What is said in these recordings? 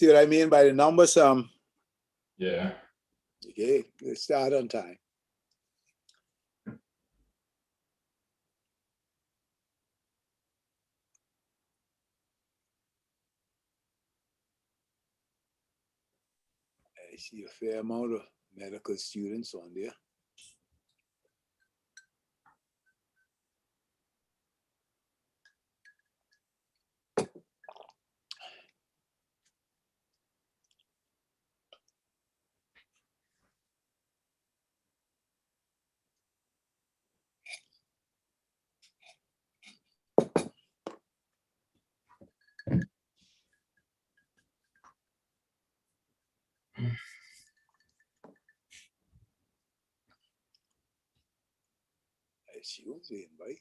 See what I mean by the numbers? Yeah. Okay, let's start on time. I see a fair amount of medical students on there. I see who's the invite.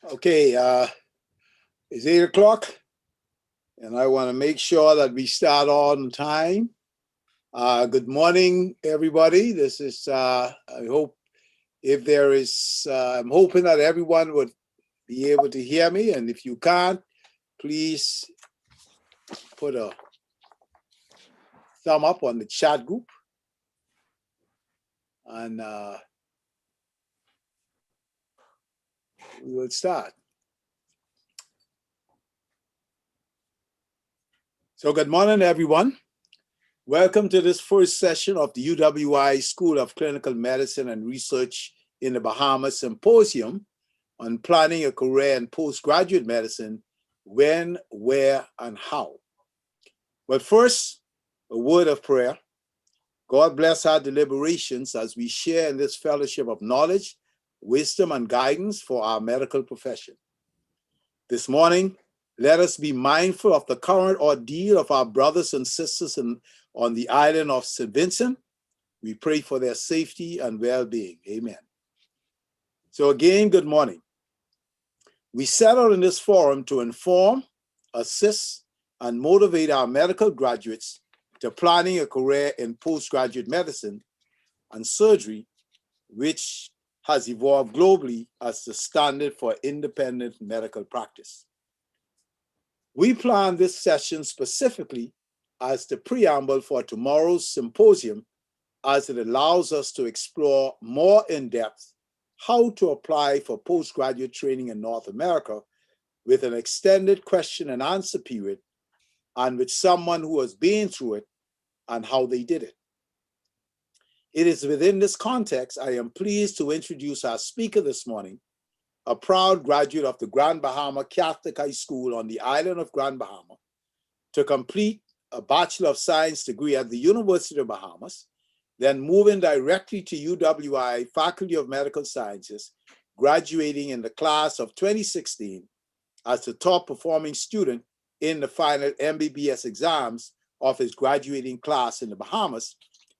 Okay, it's 8 o'clock, and I want to make sure that we start on time. Good morning, everybody. This is, I hope if there is, I'm hoping that everyone would be able to hear me, and if you can't, please put a thumb up on the chat group, and we will start. So good morning, everyone. Welcome to this first session of the UWI School of Clinical Medicine and Research in the Bahamas Symposium on planning a career in postgraduate medicine, when, where, and how. But first, a word of prayer. God bless our deliberations as we share in this fellowship of knowledge, wisdom, and guidance for our medical profession. This morning, let us be mindful of the current ordeal of our brothers and sisters on the island of St. Vincent. We pray for their safety and well-being. Amen. So again, good morning. We set out in this forum to inform, assist, and motivate our medical graduates to planning a career in postgraduate medicine and surgery, which has evolved globally as the standard for independent medical practice. We plan this session specifically as the preamble for tomorrow's symposium, as it allows us to explore more in depth how to apply for postgraduate training in North America with an extended question and answer period, and with someone who has been through it and how they did it. It is within this context I am pleased to introduce our speaker this morning, a proud graduate of the Grand Bahama Catholic High School on the island of Grand Bahama, to complete a Bachelor of Science degree at the University of Bahamas, then moving directly to UWI Faculty of Medical Sciences, graduating in the class of 2016 as the top performing student in the final MBBS exams of his graduating class in the Bahamas,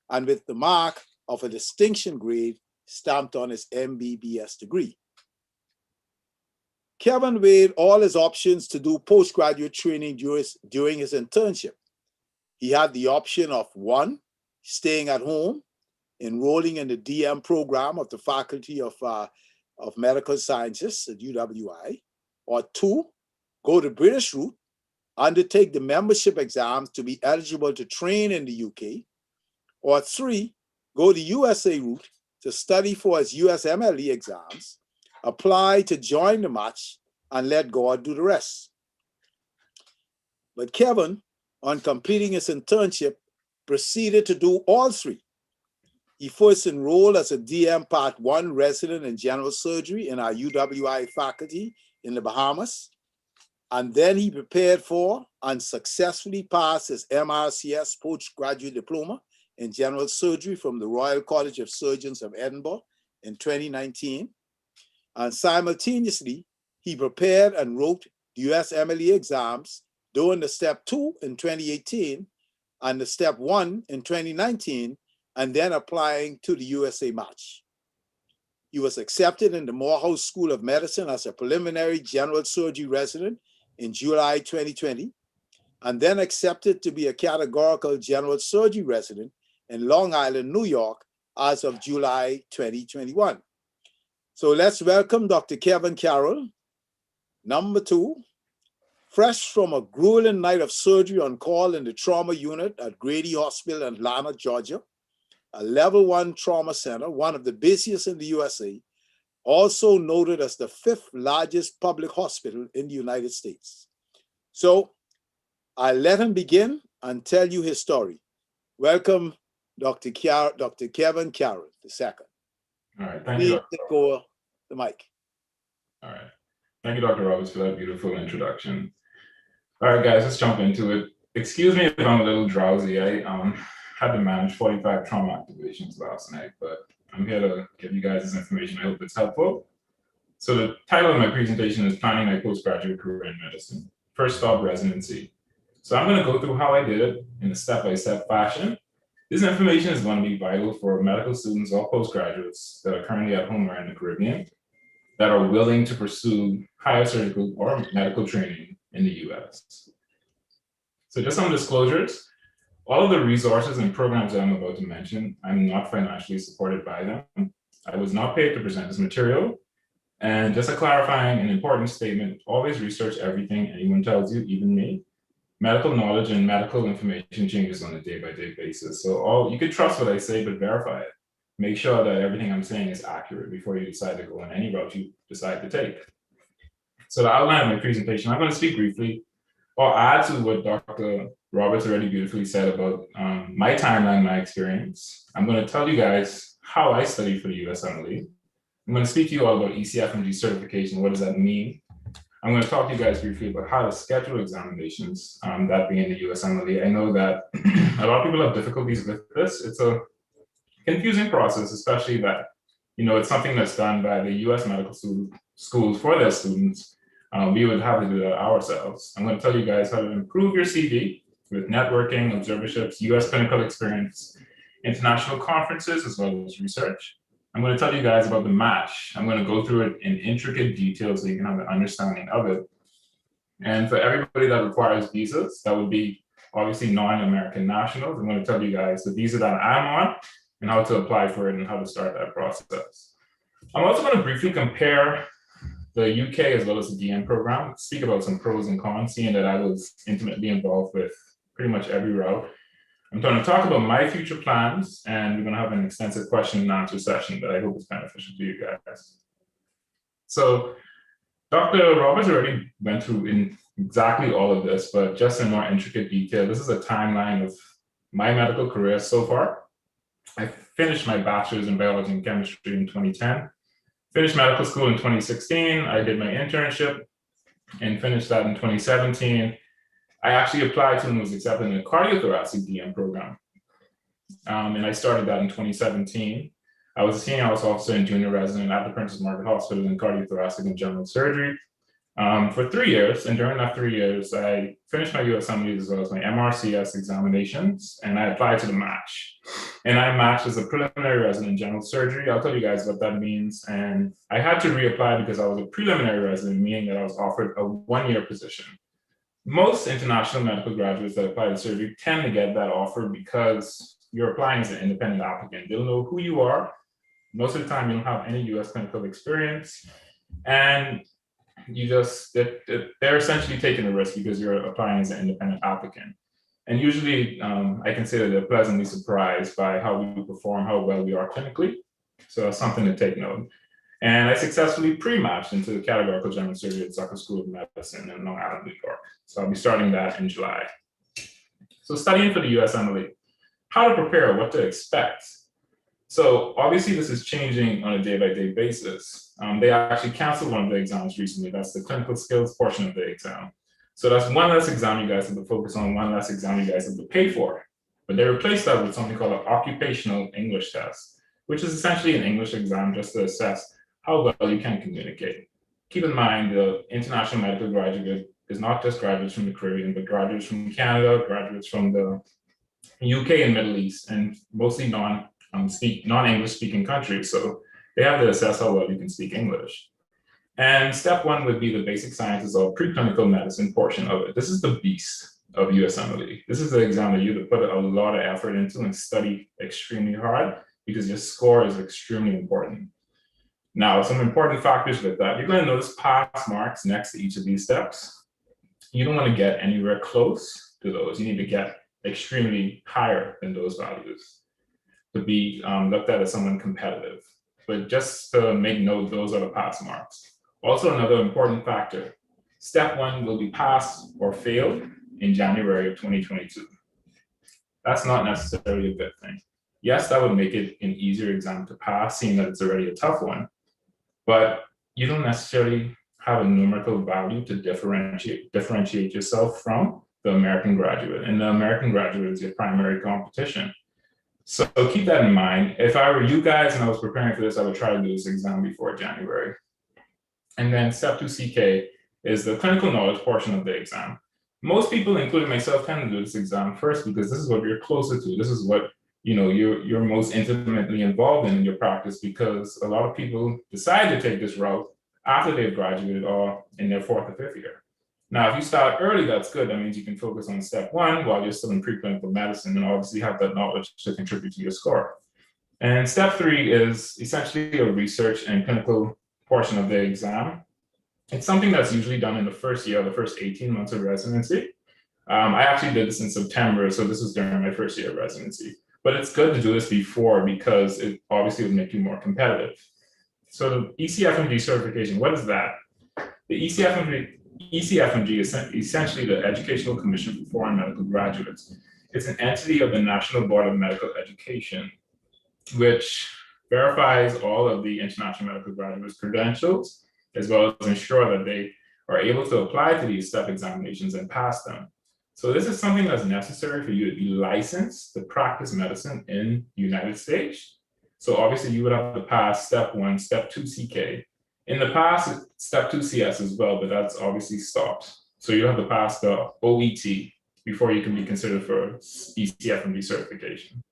and with the mark of a distinction grade stamped on his MBBS degree. Kevin weighed all his options to do postgraduate training during his internship. He had the option of 1, staying at home, enrolling in the DM program of the Faculty of Medical Sciences at UWI, or 2, go the British route, undertake the membership exams to be eligible to train in the UK, or 3, go the USA route to study for his USMLE exams, apply to join the match, and let God do the rest. But Kevin, on completing his internship, proceeded to do all 3. He first enrolled as a DM Part 1 resident in general surgery in our UWI faculty in the Bahamas. And then he prepared for and successfully passed his MRCS postgraduate diploma in general surgery from the Royal College of Surgeons of Edinburgh in 2019. And simultaneously, he prepared and wrote the USMLE exams during the Step 2 in 2018 and the Step 1 in 2019, and then applying to the USA match. He was accepted in the Morehouse School of Medicine as a preliminary general surgery resident in July 2020, and then accepted to be a categorical general surgery resident in Long Island, New York, as of July 2021. So let's welcome Dr. Kevin Carroll. Number 2, fresh from a grueling night of surgery on call in the trauma unit at Grady Hospital in Atlanta, Georgia, a level 1 trauma center, one of the busiest in the USA, also noted as the 5th largest public hospital in the United States. So I'll let him begin and tell you his story. Welcome, Dr. Kevin Carroll II. All right, thank you. Please take over the mic. All right, thank you, Dr. Roberts, for that beautiful introduction. All right, guys, let's jump into it. Excuse me if I'm a little drowsy. I had to manage 45 trauma activations last night, but I'm here to give you guys this information. I hope it's helpful. So the title of my presentation is Planning My Postgraduate Career in Medicine. First stop, residency. So I'm going to go through how I did it in a step-by-step fashion. This information is going to be vital for medical students or postgraduates that are currently at home or in the Caribbean that are willing to pursue higher surgical or medical training in the US. So just some disclosures. All of the resources and programs that I'm about to mention, I'm not financially supported by them. I was not paid to present this material. And just a clarifying and important statement, always research everything anyone tells you, even me. Medical knowledge and medical information changes on a day-by-day basis. So you can trust what I say, but verify it. Make sure that everything I'm saying is accurate before you decide to go on any route you decide to take. So to outline my presentation, I'm going to speak briefly or add to what Dr. Roberts already beautifully said about my timeline, my experience. I'm going to tell you guys how I studied for the USMLE. I'm going to speak to you all about ECFMG certification. What does that mean? I'm going to talk to you guys briefly about how to schedule examinations, that being the USMLE. I know that a lot of people have difficulties with this. It's a confusing process, especially that, it's something that's done by the US medical schools for their students. We would have to do that ourselves. I'm going to tell you guys how to improve your CV with networking, observerships, US clinical experience, international conferences, as well as research. I'm going to tell you guys about the match. I'm going to go through it in intricate detail so you can have an understanding of it. And for everybody that requires visas, that would be obviously non-American nationals. I'm going to tell you guys the visa that I'm on and how to apply for it and how to start that process. I'm also going to briefly compare the UK as well as the DM program, speak about some pros and cons, seeing that I was intimately involved with pretty much every route. I'm going to talk about my future plans, and we're going to have an extensive question and answer session that I hope is beneficial to you guys. So Dr. Roberts already went through in exactly all of this, but just in more intricate detail. This is a timeline of my medical career so far. I finished my bachelor's in biology and chemistry in 2010. Finished medical school in 2016. I did my internship and finished that in 2017. I actually applied to and was accepted in a cardiothoracic DM program. And I started that in 2017. I was a senior house officer and junior resident at the Princess Margaret Hospital in cardiothoracic and general surgery. for 3 years. And during that 3 years, I finished my USMLE as well as my MRCS examinations, and I applied to the match. And I matched as a preliminary resident general surgery. I'll tell you guys what that means. And I had to reapply because I was a preliminary resident, meaning that I was offered a 1-year position. Most international medical graduates that apply to surgery tend to get that offer because you're applying as an independent applicant. They'll know who you are. Most of the time, you don't have any US clinical experience. And they're essentially taking a risk because you're applying as an independent applicant. And usually I can say that they're pleasantly surprised by how we perform, how well we are clinically. So that's something to take note. And I successfully pre-matched into the categorical general surgery at Zucker School of Medicine in Long Island, New York. So I'll be starting that in July. So studying for the USMLE, how to prepare, what to expect. So obviously this is changing on a day-by-day basis. They actually canceled one of the exams recently. That's the clinical skills portion of the exam. So that's one less exam you guys have to focus on, one less exam you guys have to pay for. But they replaced that with something called an occupational English test, which is essentially an English exam just to assess how well you can communicate. Keep in mind, the international medical graduate is not just graduates from the Caribbean, but graduates from Canada, graduates from the UK and Middle East, and mostly non-English speaking countries. So they have to assess how well you can speak English. And step 1 would be the basic sciences or preclinical medicine portion of it. This is the beast of USMLE. This is the exam that you have to put a lot of effort into and study extremely hard because your score is extremely important. Now, some important factors with that. You're going to notice pass marks next to each of these steps. You don't want to get anywhere close to those. You need to get extremely higher than those values to be looked at as someone competitive. But just to make note, those are the pass marks. Also, another important factor, step 1 will be passed or failed in January of 2022. That's not necessarily a good thing. Yes, that would make it an easier exam to pass, seeing that it's already a tough one, but you don't necessarily have a numerical value to differentiate yourself from the American graduate, and the American graduate is your primary competition. So keep that in mind. If I were you guys and I was preparing for this, I would try to do this exam before January. And then step 2 CK is the clinical knowledge portion of the exam. Most people, including myself, tend to do this exam first because this is what you're closer to. This is what you're most intimately involved in your practice, because a lot of people decide to take this route after they've graduated or in their 4th or 5th year. Now, if you start early, that's good. That means you can focus on step 1 while you're still in preclinical medicine and obviously have that knowledge to contribute to your score. And step 3 is essentially a research and clinical portion of the exam. It's something that's usually done in the first year, the first 18 months of residency. I actually did this in September, so this was during my first year of residency. But it's good to do this before because it obviously will make you more competitive. So the ECFMG certification, what is that? The ECFMG is essentially the Educational Commission for Foreign Medical Graduates. It's an entity of the National Board of Medical Education, which verifies all of the international medical graduates' credentials, as well as ensure that they are able to apply to these step examinations and pass them. So this is something that's necessary for you to be licensed to practice medicine in the United States. So obviously you would have to pass step 1, step 2 CK. In the past, step 2 CS as well, but that's obviously stopped. So you have to pass the OET before you can be considered for ECFMG certification.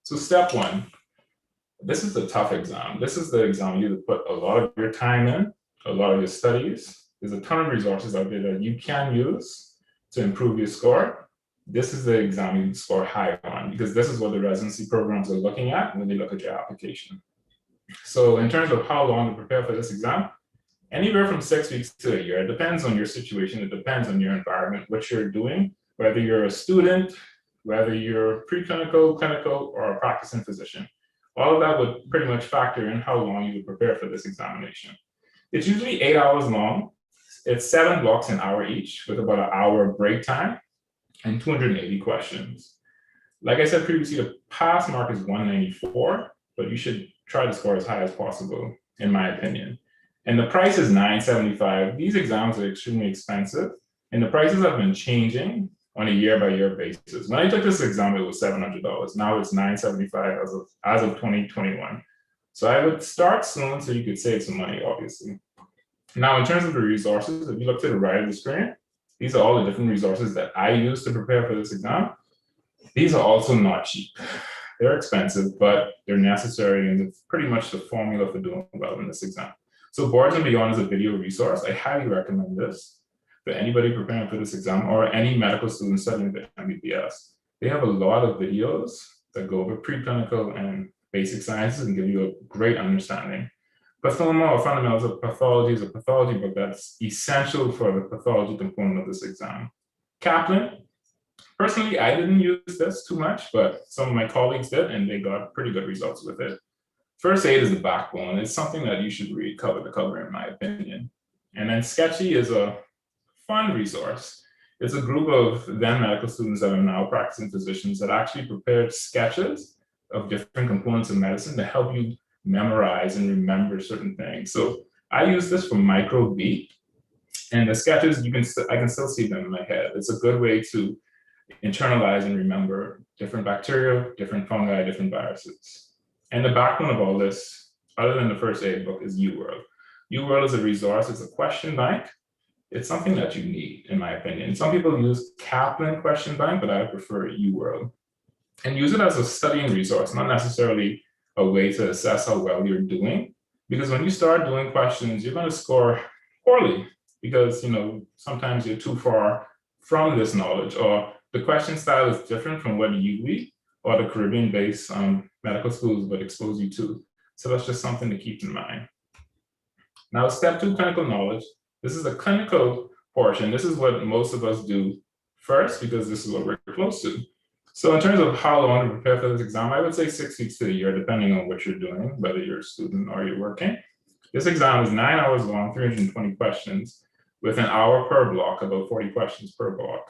So step 1, this is the tough exam. This is the exam you have to put a lot of your time in, a lot of your studies. There's a ton of resources out there that you can use to improve your score. This is the exam you score high on, because this is what the residency programs are looking at when they look at your application. So in terms of how long to prepare for this exam, anywhere from 6 weeks to a year. It depends on your situation. It depends on your environment, what you're doing, whether you're a student, whether you're preclinical, clinical, or a practicing physician. All of that would pretty much factor in how long you would prepare for this examination. It's usually 8 hours long. It's 7 blocks an hour each, with about an hour break time and 280 questions. Like I said previously, the pass mark is 194, but you should try to score as high as possible, in my opinion. And the price is $975. These exams are extremely expensive, and the prices have been changing on a year-by-year basis. When I took this exam, it was $700. Now it's $975 as of 2021. So I would start soon so you could save some money, obviously. Now, in terms of the resources, if you look to the right of the screen, these are all the different resources that I use to prepare for this exam. These are also not cheap. They're expensive, but they're necessary, and it's pretty much the formula for doing well in this exam. So Boards and Beyond is a video resource. I highly recommend this for anybody preparing for this exam or any medical student studying the MBBS. They have a lot of videos that go over preclinical and basic sciences and give you a great understanding. Pathoma or Fundamentals of Pathology is a pathology book that's essential for the pathology component of this exam. Kaplan, personally, I didn't use this too much, but some of my colleagues did, and they got pretty good results with it. First Aid is the backbone. It's something that you should read cover to cover, in my opinion. And then Sketchy is a fun resource. It's a group of then medical students that are now practicing physicians that actually prepared sketches of different components of medicine to help you memorize and remember certain things. So I use this for micro B, and the sketches, I can still see them in my head. It's a good way to internalize and remember different bacteria, different fungi, different viruses. And the backbone of all this, other than the first aid book, is UWorld. UWorld is a resource, it's a question bank. It's something that you need, in my opinion. Some people use Kaplan question bank, but I prefer UWorld. And use it as a studying resource, not necessarily a way to assess how well you're doing. Because when you start doing questions, you're going to score poorly because sometimes you're too far from this knowledge, or the question style is different from what UWE or the Caribbean-based medical schools would expose you to. So that's just something to keep in mind. Now, step 2, clinical knowledge. This is a clinical portion. This is what most of us do first because this is what we're close to. So in terms of how long to prepare for this exam, I would say 6 weeks to a year, depending on what you're doing, whether you're a student or you're working. This exam is 9 hours long, 320 questions, with an hour per block, about 40 questions per block.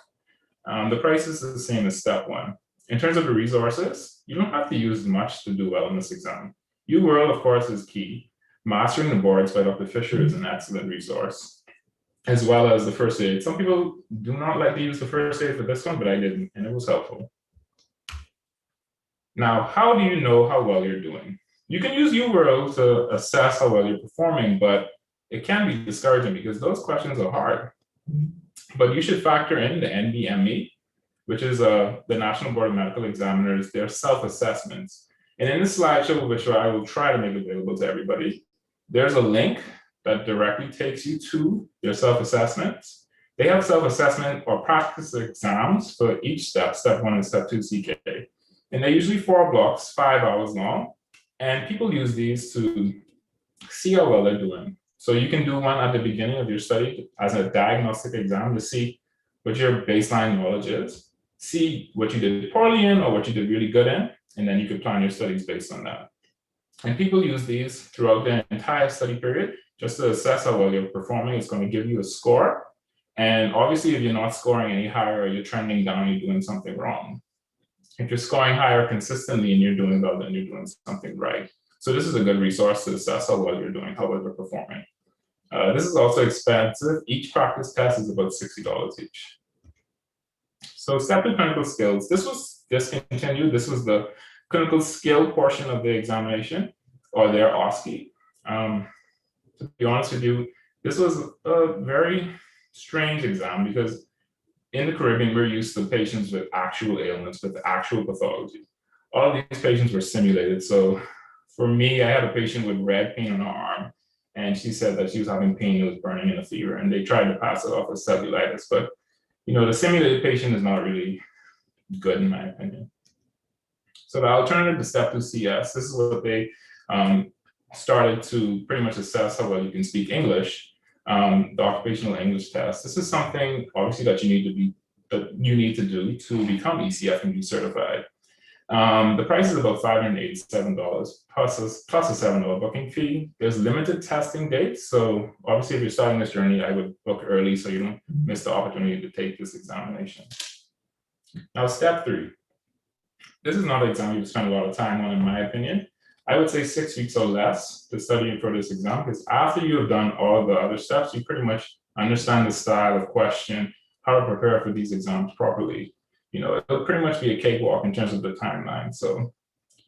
The price is the same as step 1. In terms of the resources, you don't have to use much to do well in this exam. UWorld, of course, is key. Mastering the Boards by Dr. Fisher is an excellent resource, as well as the first aid. Some people do not like to use the first aid for this one, but I didn't, and it was helpful. Now, how do you know how well you're doing? You can use UWorld to assess how well you're performing, but it can be discouraging because those questions are hard. But you should factor in the NBME, which is the National Board of Medical Examiners, their self-assessments. And in this slideshow, which I will try to make available to everybody, there's a link that directly takes you to their self-assessments. They have self-assessment or practice exams for each step, step 1 and step 2 CK. And they're usually 4 blocks, 5 hours long. And people use these to see how well they're doing. So you can do one at the beginning of your study as a diagnostic exam to see what your baseline knowledge is, see what you did poorly in or what you did really good in, and then you can plan your studies based on that. And people use these throughout their entire study period just to assess how well you're performing. It's going to give you a score. And obviously, if you're not scoring any higher or you're trending down, you're doing something wrong. If you're scoring higher consistently and you're doing well, then you're doing something right. So this is a good resource to assess how well you're doing, how well you're performing. This is also expensive. Each practice test is about $60 each. So step 2, clinical skills. This was discontinued. This was the clinical skill portion of the examination, or their OSCE. To be honest with you, this was a very strange exam because in the Caribbean, we're used to patients with actual ailments, with actual pathology. All of these patients were simulated. So for me, I had a patient with red pain on her arm, and she said that she was having pain, it was burning and a fever, and they tried to pass it off as cellulitis. But the simulated patient is not really good in my opinion. So the alternative to step 2 CS, this is what they started to pretty much assess how well you can speak English, the occupational English test. This is something obviously that you need to do to become ECFMG certified. The price is about $587 plus a $7 booking fee. There's limited testing dates. So obviously if you're starting this journey, I would book early so you don't miss the opportunity to take this examination. Now, step 3. This is not an exam you spend a lot of time on, in my opinion. I would say 6 weeks or less to study for this exam, because after you have done all the other steps, you pretty much understand the style of question, how to prepare for these exams properly. It'll pretty much be a cakewalk in terms of the timeline. So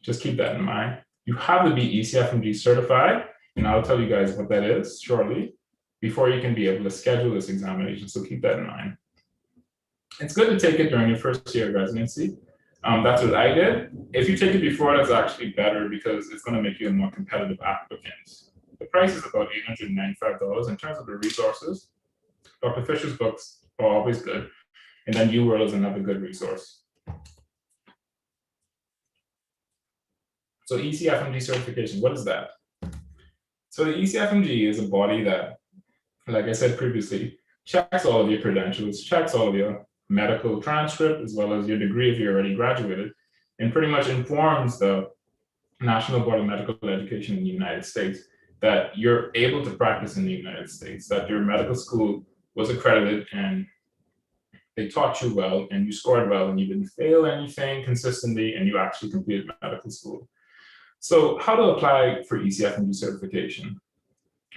just keep that in mind. You have to be ECFMG certified, and I'll tell you guys what that is shortly, before you can be able to schedule this examination. So keep that in mind. It's good to take it during your first year of residency. That's what I did. If you take it before, that's actually better because it's going to make you a more competitive applicant. The price is about $895 in terms of the resources. Dr. Fisher's books are always good. And then UWorld is another good resource. So ECFMG certification, what is that? So the ECFMG is a body that, like I said previously, checks all of your credentials, checks all of your medical transcript, as well as your degree if you already graduated, and pretty much informs the National Board of Medical Education in the United States that you're able to practice in the United States, that your medical school was accredited and they taught you well and you scored well and you didn't fail anything consistently and you actually completed medical school. So how to apply for ECFMG certification?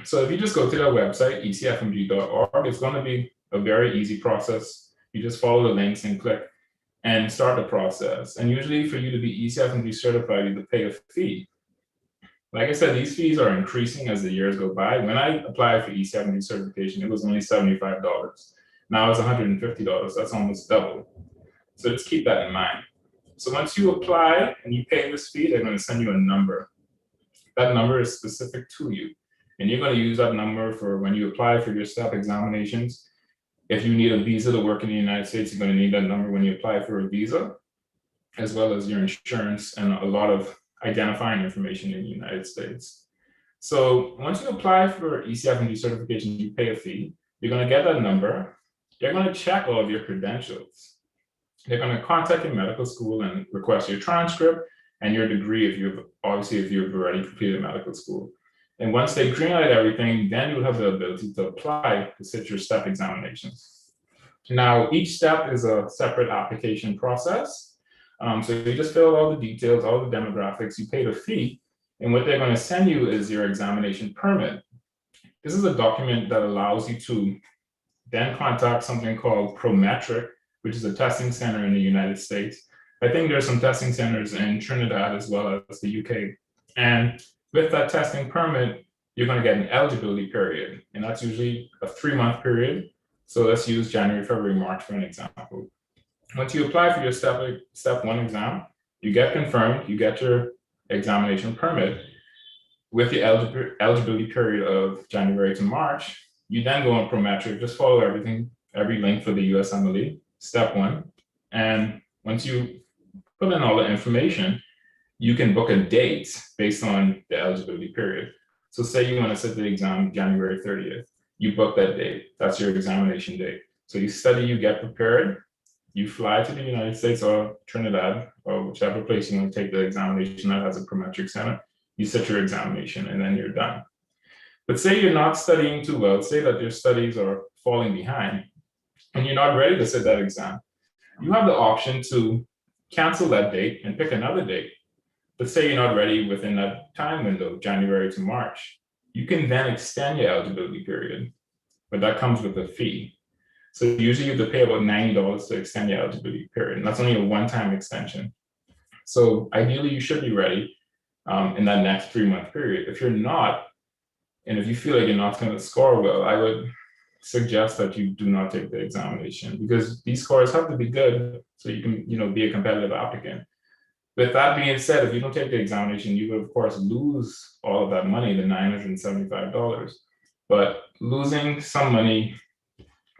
So if you just go to their website, ecfmg.org, it's going to be a very easy process. You just follow the links and click and start the process. And usually for you to be ECFMG certified, you have to pay a fee. Like I said, these fees are increasing as the years go by. When I applied for ECFMG certification, it was only $75. Now it's $150. That's almost double. So just keep that in mind. So once you apply and you pay this fee, they're going to send you a number. That number is specific to you. And you're going to use that number for when you apply for your STEP examinations. If you need a visa to work in the United States, you're going to need that number when you apply for a visa, as well as your insurance and a lot of identifying information in the United States. So once you apply for ECFMG certification, you pay a fee. You're going to get that number. They're going to check all of your credentials. They're going to contact your medical school and request your transcript and your degree if you've already completed medical school. And once they greenlight everything, then you'll have the ability to apply to sit your STEP examinations. Now, each step is a separate application process. So you just fill out all the details, all the demographics, you pay the fee, and what they're going to send you is your examination permit. This is a document that allows you to then contact something called Prometric, which is a testing center in the United States. I think there's some testing centers in Trinidad as well as the UK. And with that testing permit, you're going to get an eligibility period, and that's usually a 3-month period. So let's use January, February, March for an example. Once you apply for your step 1 exam, you get confirmed, you get your examination permit. With the eligibility period of January to March, you then go on Prometric, just follow every link for the USMLE, step 1. And once you put in all the information, you can book a date based on the eligibility period. So say you want to sit the exam January 30th, you book that date. That's your examination date. So you study, you get prepared, you fly to the United States or Trinidad or whichever place you want to take the examination that has a Prometric center, you sit your examination and then you're done. But say you're not studying too well, say that your studies are falling behind and you're not ready to sit that exam, you have the option to cancel that date and pick another date. But say you're not ready within that time window, January to March, you can then extend your eligibility period, but that comes with a fee. So usually you have to pay about $90 to extend your eligibility period, and that's only a one-time extension. So ideally you should be ready in that next 3-month period. If you're not, and if you feel like you're not going to score well, I would suggest that you do not take the examination because these scores have to be good so you can, be a competitive applicant. With that being said, if you don't take the examination, you would of course lose all of that money, the $975. But losing some money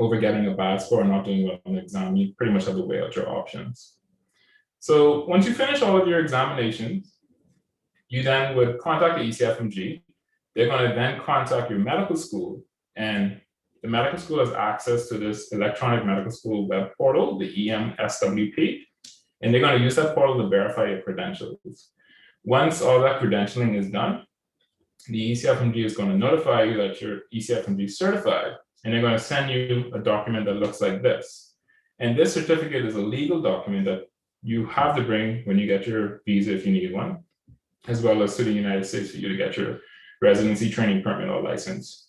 over getting a bad score and not doing well on the exam, you pretty much have to weigh out your options. So once you finish all of your examinations, you then would contact the ECFMG. They're going to then contact your medical school, and the medical school has access to this electronic medical school web portal, the EMSWP, and they're going to use that portal to verify your credentials. Once all that credentialing is done, the ECFMG is going to notify you that you're ECFMG certified, and they're going to send you a document that looks like this. And this certificate is a legal document that you have to bring when you get your visa if you need one, as well as to the United States for you to get your residency training permit or license.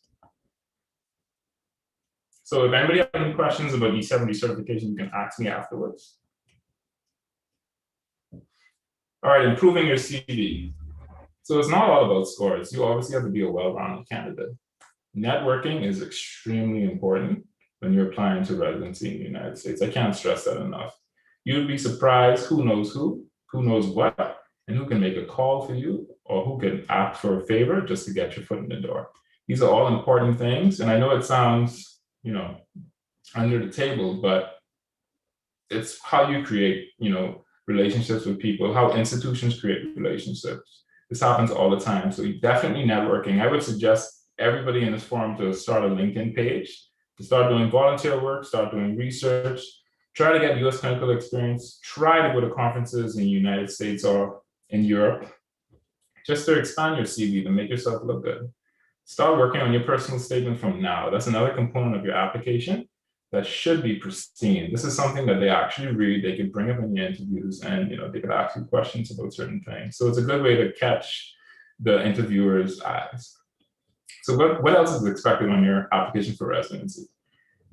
So if anybody has any questions about ECFMG certification, you can ask me afterwards. All right, improving your CV. So it's not all about scores. You obviously have to be a well-rounded candidate. Networking is extremely important when you're applying to residency in the United States. I can't stress that enough. You'd be surprised who knows what, and who can make a call for you, or who can ask for a favor just to get your foot in the door. These are all important things. And I know it sounds, under the table, but it's how you create, relationships with people, how institutions create relationships. This happens all the time. So definitely networking. I would suggest everybody in this forum to start a LinkedIn page, to start doing volunteer work, start doing research, try to get US clinical experience, try to go to conferences in the United States or in Europe, just to expand your CV, to make yourself look good. Start working on your personal statement from now. That's another component of your application that should be pristine. This is something that they actually read, they can bring up in your interviews, and they could ask you questions about certain things. So it's a good way to catch the interviewer's eyes. So what else is expected on your application for residency?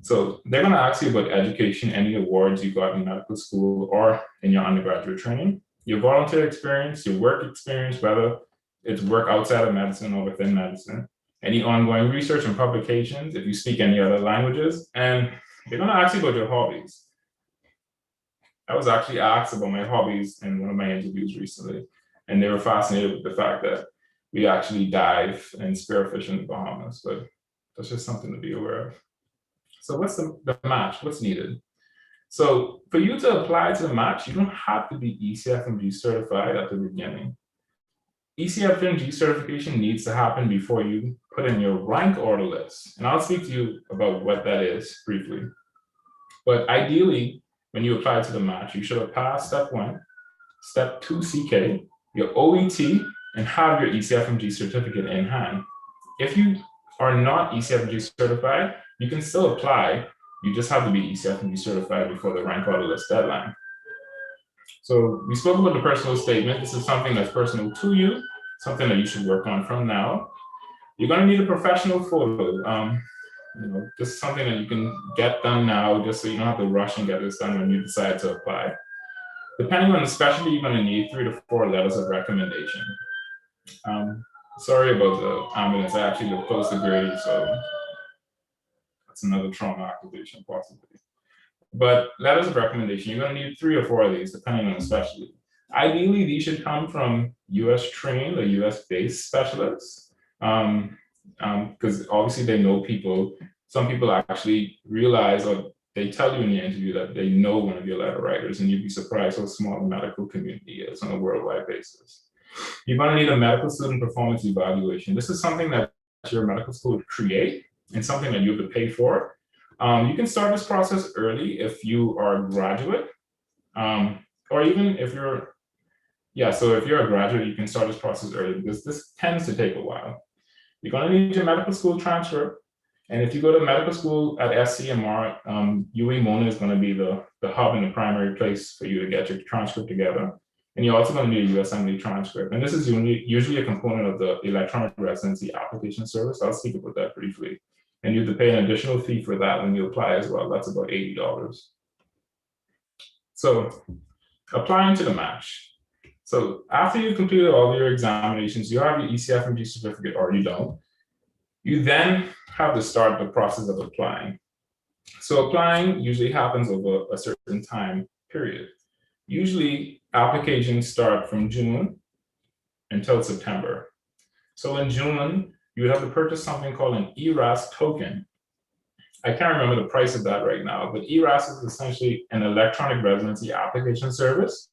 So they're going to ask you about education, any awards you got in medical school or in your undergraduate training, your volunteer experience, your work experience, whether it's work outside of medicine or within medicine, any ongoing research and publications, if you speak any other languages, and they're going to ask you about your hobbies. I was actually asked about my hobbies in one of my interviews recently, and they were fascinated with the fact that we actually dive and spearfish in the Bahamas, but that's just something to be aware of. So what's the match? What's needed? So for you to apply to the match, you don't have to be ECFMG certified at the beginning. ECFMG certification needs to happen before you put in your rank order list. And I'll speak to you about what that is briefly. But ideally, when you apply to the match, you should have passed step 1, step 2 CK, your OET, and have your ECFMG certificate in hand. If you are not ECFMG certified, you can still apply. You just have to be ECFMG certified before the rank order list deadline. So we spoke about the personal statement. This is something that's personal to you, something that you should work on from now. You're going to need a professional photo. This is something that you can get done now, just so you don't have to rush and get this done when you decide to apply. Depending on the specialty, you're going to need 3 to 4 letters of recommendation. Sorry about the ambulance. I actually live close to Grady, so that's another trauma activation possibly. But letters of recommendation, you're going to need 3 or 4 of these, depending on the specialty. Ideally, these should come from US trained or US based specialists, because obviously they know people. Some people actually realize, or they tell you in the interview, that they know one of your letter writers, and you'd be surprised how small the medical community is on a worldwide basis. You're going to need a medical student performance evaluation. This is something that your medical school would create and something that you have to pay for. You can start this process early if you are a graduate, or even if you're, so if you're a graduate, you can start this process early, because this tends to take a while. You're going to need your medical school transcript. And if you go to medical school at SCMR, UWI-Mona is going to be the hub and the primary place for you to get your transcript together. And you're also going to need a USMLE transcript. And this is usually a component of the electronic residency application service. I'll speak about that briefly. And you have to pay an additional fee for that when you apply as well. That's about $80. So applying to the match. So after you've completed all of your examinations, you have your ECFMG certificate, or you don't. You then have to start the process of applying. So applying usually happens over a certain time period. Usually applications start from June until September. So in June, you would have to purchase something called an ERAS token. I can't remember the price of that right now, but ERAS is essentially an electronic residency application service.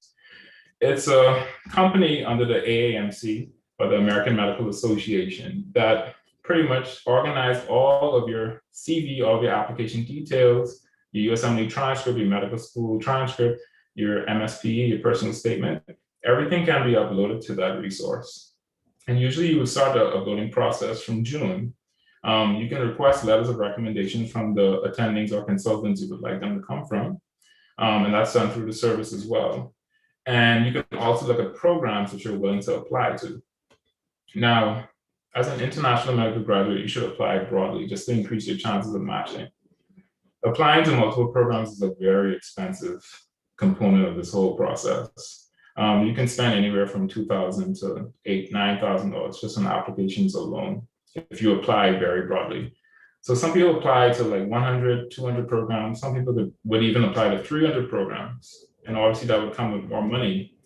It's a company under the AAMC, or the American Medical Association, that pretty much organized all of your CV, all of your application details, your USMLE transcript, your medical school transcript, your MSP, your personal statement. Everything can be uploaded to that resource. And usually you would start the uploading process from June. You can request letters of recommendation from the attendings or consultants you would like them to come from. And that's done through the service as well. And you can also look at programs that you're willing to apply to. Now, as an international medical graduate, you should apply broadly just to increase your chances of matching. Applying to multiple programs is a very expensive component of this whole process. You can spend anywhere from $2,000 to $8,000, $9,000 just on applications alone. if you apply very broadly. So some people apply to like 100, 200 programs. Some people would even apply to 300 programs. And obviously that would come with more money.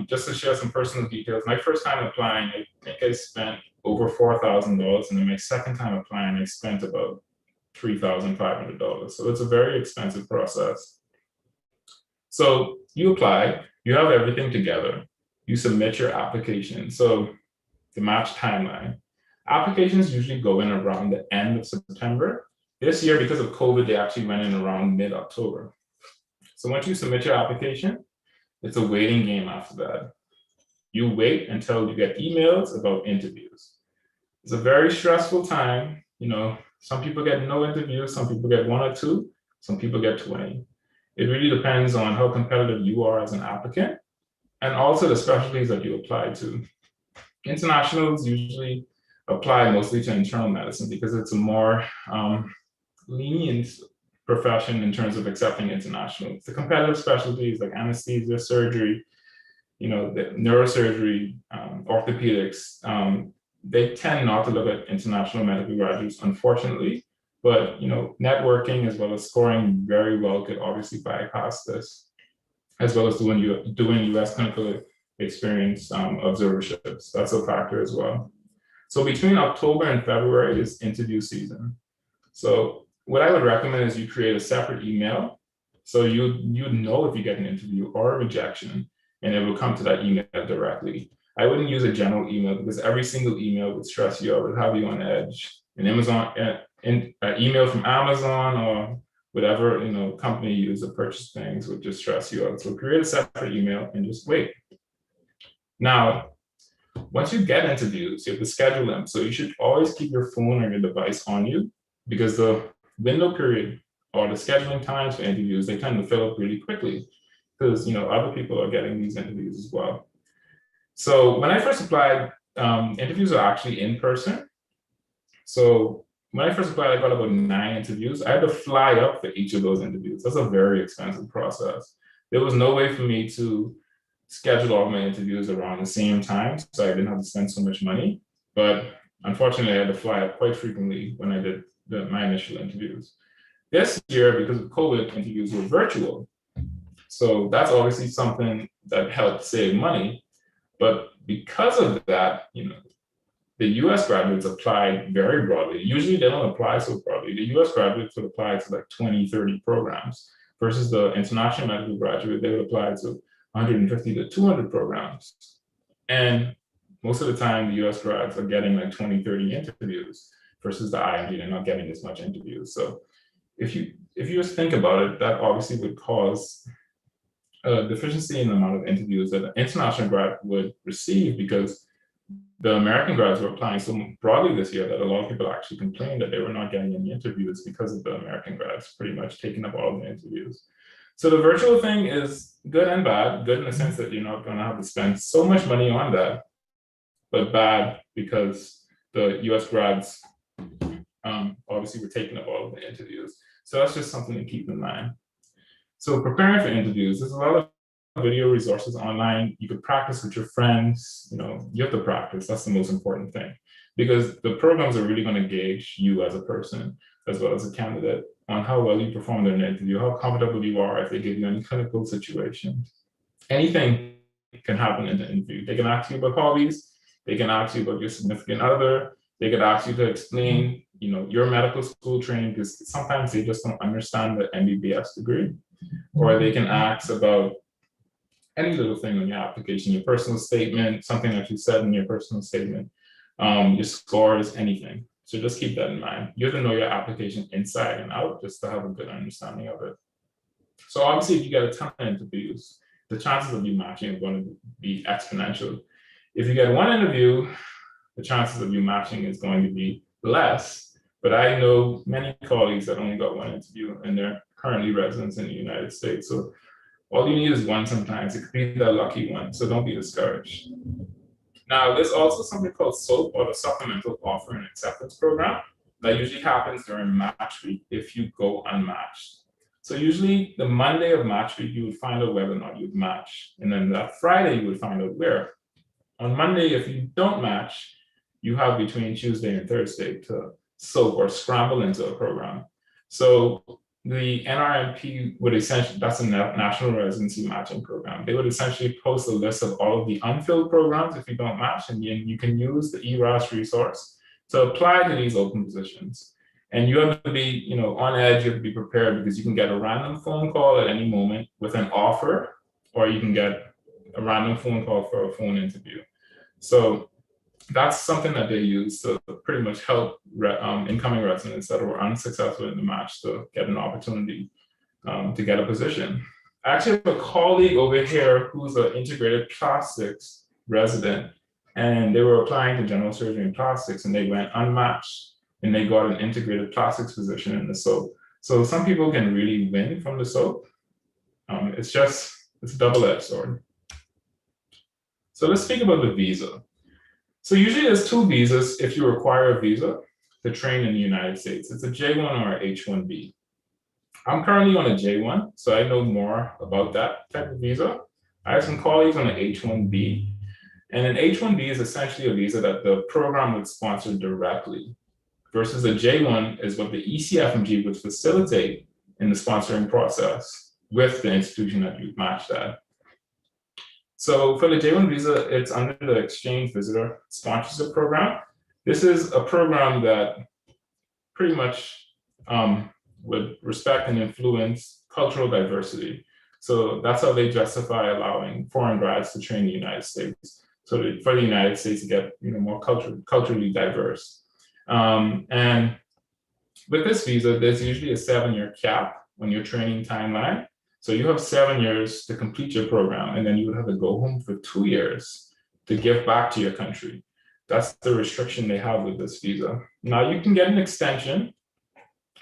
Just to share some personal details, my first time applying, I think I spent over $4,000. And then my second time applying, I spent about $3,500. So it's a very expensive process. So you apply, you have everything together, you submit your application. So the match timeline. Applications usually go in around the end of September. This year, because of COVID, they actually went in around mid-October. So once you submit your application, it's a waiting game after that. You wait until you get emails about interviews. It's a very stressful time. You know, some people get no interviews, some people get 1 or 2, some people get 20. It really depends on how competitive you are as an applicant and also the specialties that you apply to. Internationals usually apply mostly to internal medicine because it's a more lenient profession in terms of accepting internationals. The competitive specialties like anesthesia, surgery, you know, the neurosurgery, orthopedics, they tend not to look at international medical graduates, unfortunately. But, you know, networking as well as scoring very well could obviously bypass this, as well as doing US clinical experience observerships. That's a factor as well. So between October and February is interview season. So what I would recommend is you create a separate email. So you'd know if you get an interview or a rejection, and it will come to that email directly. I wouldn't use a general email because every single email would stress you out, would have you on edge. An email from Amazon or whatever, you know, company you use to purchase things would just stress you out. So create a separate email and just wait. Now, once you get interviews, you have to schedule them. So you should always keep your phone or your device on you because the window period or the scheduling times for interviews, they tend to fill up really quickly because, you know, other people are getting these interviews as well. So when I first applied, interviews are actually in person. So when I first applied, I got about 9 interviews. I had to fly up for each of those interviews. That's a very expensive process. There was no way for me to schedule all my interviews around the same time, so I didn't have to spend so much money. But unfortunately, I had to fly up quite frequently when I did my initial interviews. This year, because of COVID, interviews were virtual. So that's obviously something that helped save money. But because of that, you know, the US graduates applied very broadly. Usually they don't apply so broadly. The US graduates would apply to like 20, 30 programs versus the international medical graduate, they would apply to 150 to 200 programs. And most of the time, the US grads are getting like 20, 30 interviews versus the IMD, they're not getting as much interviews. So if you just think about it, that obviously would cause a deficiency in the amount of interviews that an international grad would receive because the American grads were applying so broadly this year that a lot of people actually complained that they were not getting any interviews because of the American grads pretty much taking up all of the interviews. So the virtual thing is good and bad. Good in the sense that you're not going to have to spend so much money on that, but bad because the US grads obviously were taking up all of the interviews. So that's just something to keep in mind. So preparing for interviews, there's a lot of video resources online. You could practice with your friends. You know, you have to practice. That's the most important thing because the programs are really going to gauge you as a person as well as a candidate on how well you performed in an interview, how comfortable you are if they give you any clinical situations. Anything can happen in the interview. They can ask you about hobbies. They can ask you about your significant other. They could ask you to explain, you know, your medical school training because sometimes they just don't understand the MBBS degree. Or they can ask about any little thing on your application, your personal statement, something that you said in your personal statement, your scores, anything. So just keep that in mind. You have to know your application inside and out just to have a good understanding of it. So obviously, if you get a ton of interviews, the chances of you matching are going to be exponential. If you get 1 interview, the chances of you matching is going to be less. But I know many colleagues that only got 1 interview and they're currently residents in the United States. So all you need is 1 sometimes. It could be that lucky one. So don't be discouraged. Now, there's also something called SOAP, or the Supplemental Offer and Acceptance Program, that usually happens during match week if you go unmatched. So usually the Monday of match week, you would find out whether or not you'd match. And then that Friday, you would find out where. On Monday, if you don't match, you have between Tuesday and Thursday to soak or scramble into a program. So the NRMP would essentially, that's a National Residency Matching Program. They would essentially post a list of all of the unfilled programs if you don't match, and you can use the ERAS resource to apply to these open positions. And you have to be, on edge, you have to be prepared, because you can get a random phone call at any moment with an offer, or you can get a random phone call for a phone interview. So that's something that they use to pretty much help incoming residents that were unsuccessful in the match to get an opportunity to get a position. I actually have a colleague over here who's an integrated plastics resident, and they were applying to general surgery and plastics, and they went unmatched, and they got an integrated plastics position in the SOAP. So some people can really win from the SOAP. It's a double-edged sword. So let's speak about the visa. So usually there's two visas if you require a visa to train in the United States. It's a J1 or H1B. I'm currently on a J1, so I know more about that type of visa. I have some colleagues on an H1B, and an H1B is essentially a visa that the program would sponsor directly, versus a J1 is what the ECFMG would facilitate in the sponsoring process with the institution that you've matched at. So for the J1 visa, it's under the Exchange Visitor Sponsorship Program. This is a program that pretty much would respect and influence cultural diversity. So that's how they justify allowing foreign grads to train in the United States. So for the United States to get more culturally diverse. And with this visa, there's usually a 7-year cap on your training timeline. So you have 7 years to complete your program, and then you would have to go home for 2 years to give back to your country. That's the restriction they have with this visa. Now you can get an extension.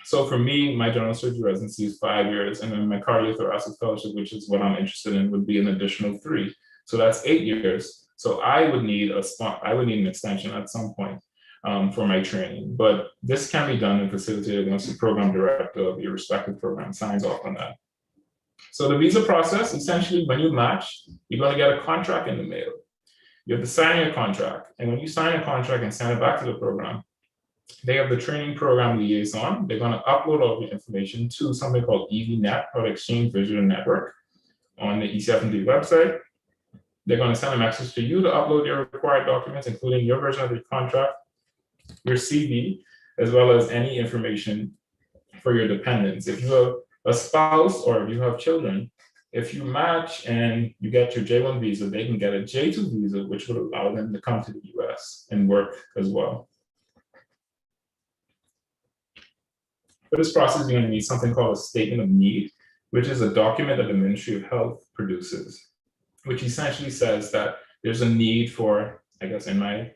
So for me, my general surgery residency is 5 years, and then my cardiothoracic fellowship, which is what I'm interested in, would be an additional 3. So that's 8 years. So I would need an extension at some point for my training. But this can be done and facilitated once the program director of your respective program signs off on that. So the visa process, essentially, when you match, you're going to get a contract in the mail. You have to sign your contract. And when you sign a contract and send it back to the program, they have the training program liaison. They're going to upload all the information to something called EVNet, or Exchange Visitor Network, on the ECFMG website. They're going to send a message to you to upload your required documents, including your version of your contract, your CV, as well as any information for your dependents. If you have a spouse or if you have children, if you match and you get your J1 visa, they can get a J2 visa, which would allow them to come to the US and work as well. For this process, you're going to need something called a statement of need, which is a document that the Ministry of Health produces, which essentially says that there's a need for, I guess in my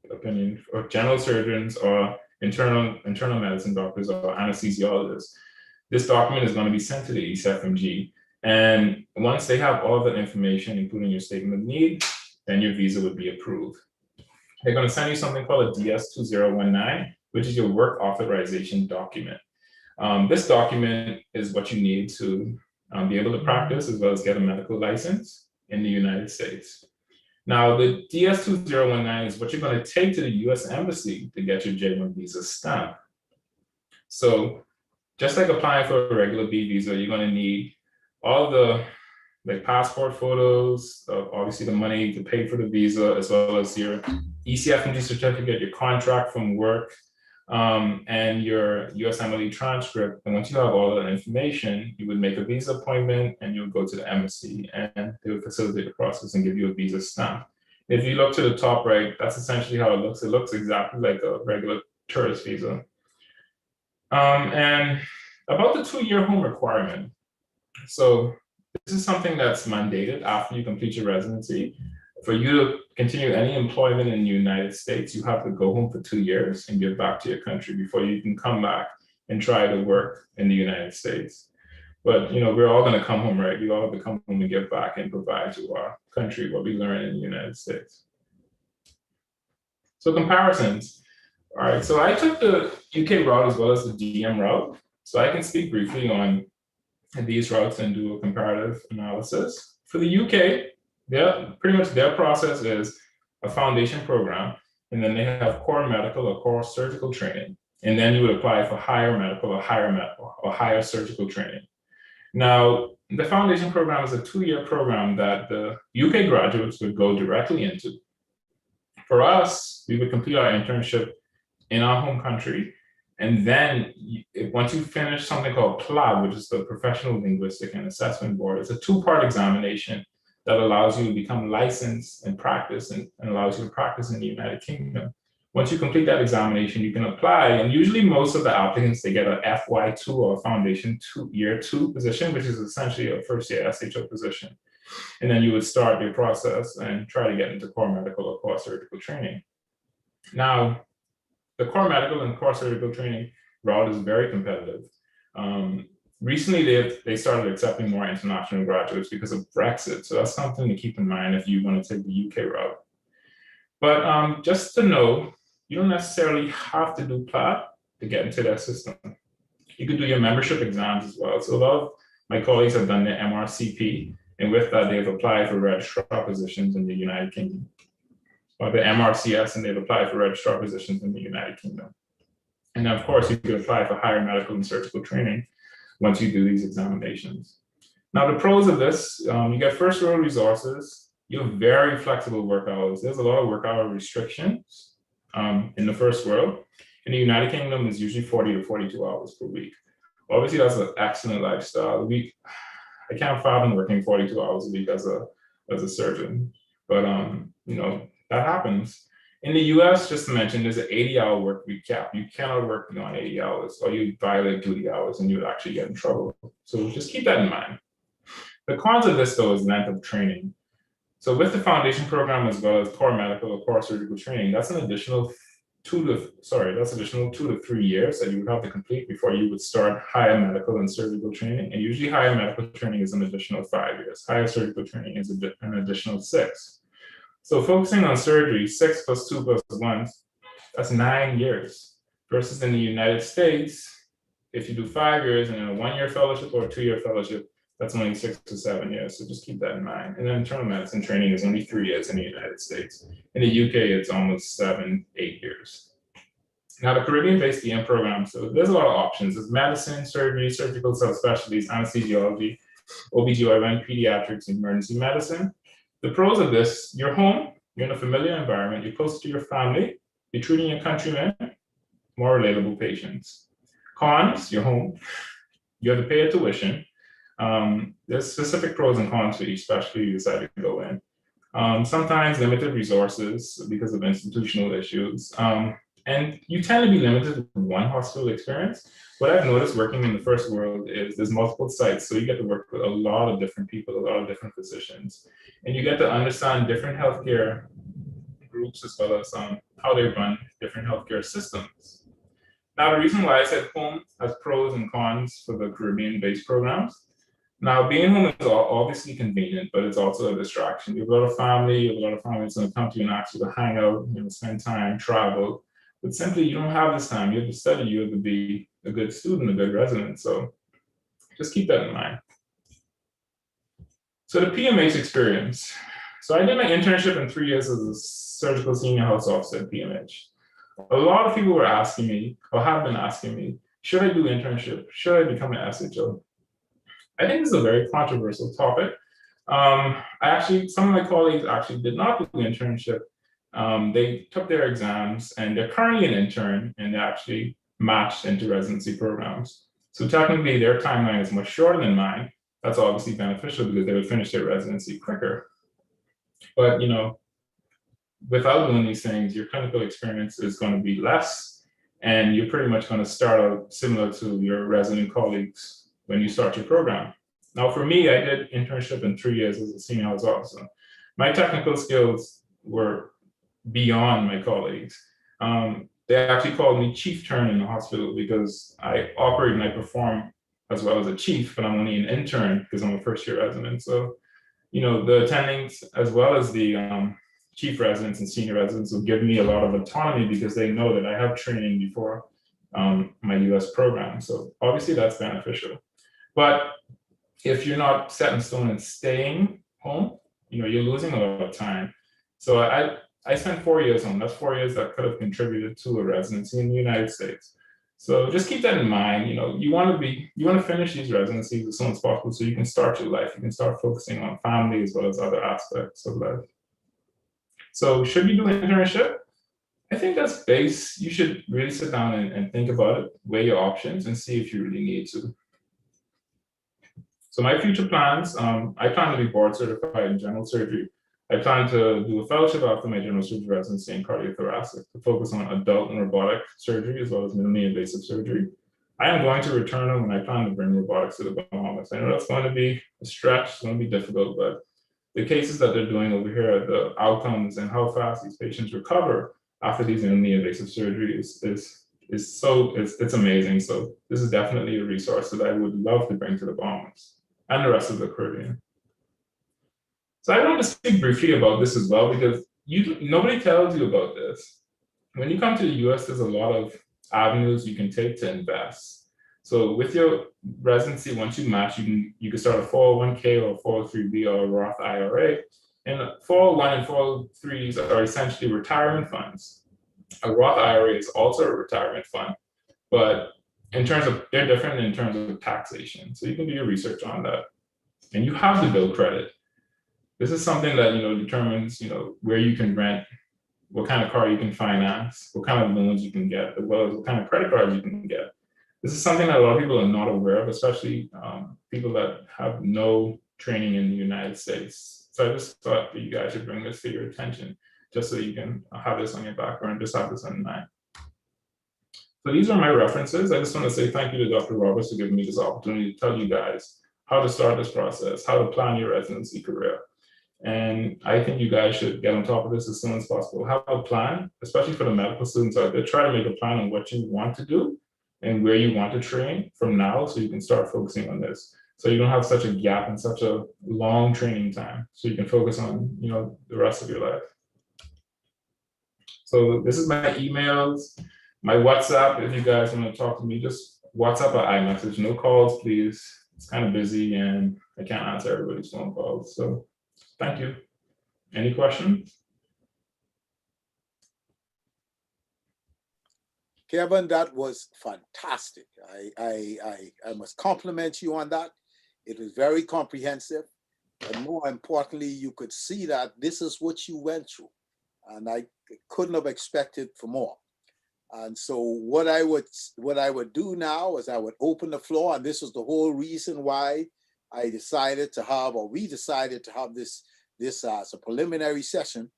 opinion, for general surgeons or internal medicine doctors or anesthesiologists. This document is going to be sent to the ECFMG. And once they have all of that information, including your statement of need, then your visa would be approved. They're going to send you something called a DS-2019, which is your work authorization document. This document is what you need to be able to practice as well as get a medical license in the United States. Now, the DS-2019 is what you're going to take to the US Embassy to get your J1 visa stamp. So just like applying for a regular B visa, you're going to need all the passport photos, obviously the money to pay for the visa, as well as your ECFMG certificate, your contract from work, and your USMLE transcript. And once you have all that information, you would make a visa appointment and you would go to the embassy and they would facilitate the process and give you a visa stamp. If you look to the top right, that's essentially how it looks. It looks exactly like a regular tourist visa. And about the 2-year home requirement. So this is something that's mandated after you complete your residency. For you to continue any employment in the United States, you have to go home for 2 years and give back to your country before you can come back and try to work in the United States. But we're all going to come home, right? We all have to come home and give back and provide to our country what we learn in the United States. So comparisons. All right, so I took the UK route as well as the DM route. So I can speak briefly on these routes and do a comparative analysis. For the UK, pretty much their process is a foundation program. and then they have core medical or core surgical training. And then you would apply for higher medical or higher surgical training. Now, the foundation program is a 2-year program that the UK graduates would go directly into. For us, we would complete our internship in our home country. And then once you finish something called PLAB, which is the Professional Linguistic and Assessment Board, it's a 2-part examination that allows you to become licensed and practice and allows you to practice in the United Kingdom. Once you complete that examination, you can apply. And usually most of the applicants, they get a FY2 or Foundation 2, Year 2 position, which is essentially a first-year SHO position. And then you would start your process and try to get into core medical or core surgical training. Now, the core medical and core surgical training route is very competitive. Recently, they started accepting more international graduates because of Brexit. So that's something to keep in mind if you want to take the UK route. But just to know, you don't necessarily have to do PLAB to get into that system. You could do your membership exams as well. So a lot of my colleagues have done their MRCP, and with that, they've applied for registrar positions in the United Kingdom. Or the MRCS, and they've applied for registrar positions in the United Kingdom. And then, of course, you could apply for higher medical and surgical training once you do these examinations. Now, the pros of this, you get first row resources. You have very flexible work hours. There's a lot of work hour restrictions in the first world. In the United Kingdom, it's usually 40 to 42 hours per week. Obviously, that's an excellent lifestyle. I can't fathom working 42 hours a week as a surgeon, but that happens. In the US, just to mention, there's an 80-hour work week cap. You cannot work beyond 80 hours, or you violate duty hours and you would actually get in trouble. So just keep that in mind. The cons of this, though, is length of training. So with the foundation program, as well as core medical or core surgical training, that's an additional 2 to 3 years that you would have to complete before you would start higher medical and surgical training. And usually higher medical training is an additional 5 years. Higher surgical training is an additional 6. So focusing on surgery, 6 plus 2 plus 1, that's 9 years. Versus in the United States, if you do 5 years and a 1-year fellowship or a 2-year fellowship, that's only 6 to 7 years. So just keep that in mind. And then internal medicine training is only 3 years in the United States. In the UK, it's almost 7, 8 years. Now, the Caribbean-based DM program, so there's a lot of options. There's medicine, surgery, surgical subspecialties, anesthesiology, OBGYN, pediatrics, emergency medicine. The pros of this, you're home, you're in a familiar environment, you're close to your family, you're treating your countrymen, more relatable patients. Cons, you're home, you have to pay a tuition. There's specific pros and cons for each specialty you decide to go in. Sometimes limited resources because of institutional issues. And you tend to be limited to one hospital experience. What I've noticed working in the first world is there's multiple sites, so you get to work with a lot of different people, a lot of different physicians, and you get to understand different healthcare groups as well as how they run different healthcare systems. Now, the reason why I said home has pros and cons for the Caribbean-based programs. Now, being home is obviously convenient, but it's also a distraction. You have a lot of family, you have a lot of families going to come to you and ask you to hang out, spend time, travel. But simply, you don't have this time. You have to study. You have to be a good student, a good resident. So just keep that in mind. So the PMA Experience. So I did my internship in 3 years as a surgical senior health officer at PMH. A lot of people were asking me, or have been asking me, should I do internship? Should I become an SHO? I think this is a very controversial topic. Some of my colleagues actually did not do internship. They took their exams and they're currently an intern and they actually matched into residency programs. So technically their timeline is much shorter than mine. That's obviously beneficial because they would finish their residency quicker. But without doing these things, your clinical experience is going to be less and you're pretty much going to start out similar to your resident colleagues when you start your program. Now for me, I did internship in 3 years as a senior health officer. My technical skills were beyond my colleagues. They actually called me chief turn in the hospital because I operate and I perform as well as a chief, but I'm only an intern because I'm a first year resident. So, the attendings as well as the chief residents and senior residents will give me a lot of autonomy because they know that I have training before my US program. So obviously that's beneficial. But if you're not set in stone and staying home, you're losing a lot of time. So I spent 4 years home. That's 4 years that could have contributed to a residency in the United States. So just keep that in mind. You want to finish these residencies as soon as possible so you can start your life. You can start focusing on family as well as other aspects of life. So should you do an internship? I think that's base. You should really sit down and think about it, weigh your options, and see if you really need to. So my future plans, I plan to be board certified in general surgery. I plan to do a fellowship after my general surgery residency in cardiothoracic to focus on adult and robotic surgery as well as minimally invasive surgery. I am going to return home and I plan to bring robotics to the Bahamas. I know that's going to be a stretch, it's going to be difficult, but the cases that they're doing over here, the outcomes and how fast these patients recover after these minimally invasive surgeries it's amazing. So this is definitely a resource that I would love to bring to the Bahamas and the rest of the Caribbean. So I want to speak briefly about this as well, because nobody tells you about this. When you come to the US, there's a lot of avenues you can take to invest. So with your residency, once you match, you can start a 401k or 403b or a Roth IRA. And 401 and 403s are essentially retirement funds. A Roth IRA is also a retirement fund, but they're different in terms of taxation. So you can do your research on that. And you have to build credit. This is something that determines where you can rent, what kind of car you can finance, what kind of loans you can get, as well as what kind of credit cards you can get. This is something that a lot of people are not aware of, especially people that have no training in the United States. So I just thought that you guys should bring this to your attention, just so you can have this on your background, just have this in mind. So these are my references. I just want to say thank you to Dr. Roberts for giving me this opportunity to tell you guys how to start this process, how to plan your residency career. And I think you guys should get on top of this as soon as possible. Have a plan, especially for the medical students out there. Try to make a plan on what you want to do and where you want to train from now, so you can start focusing on this. So you don't have such a gap and such a long training time, so you can focus on the rest of your life. So this is my emails, my WhatsApp. If you guys want to talk to me, just WhatsApp or iMessage. No calls, please. It's kind of busy and I can't answer everybody's phone calls. So thank you. Any questions? Kevin, that was fantastic. I must compliment you on that. It was very comprehensive. And more importantly, you could see that this is what you went through. And I couldn't have expected for more. And so what I would do now is I would open the floor, and this is the whole reason why we decided to have this as a preliminary session,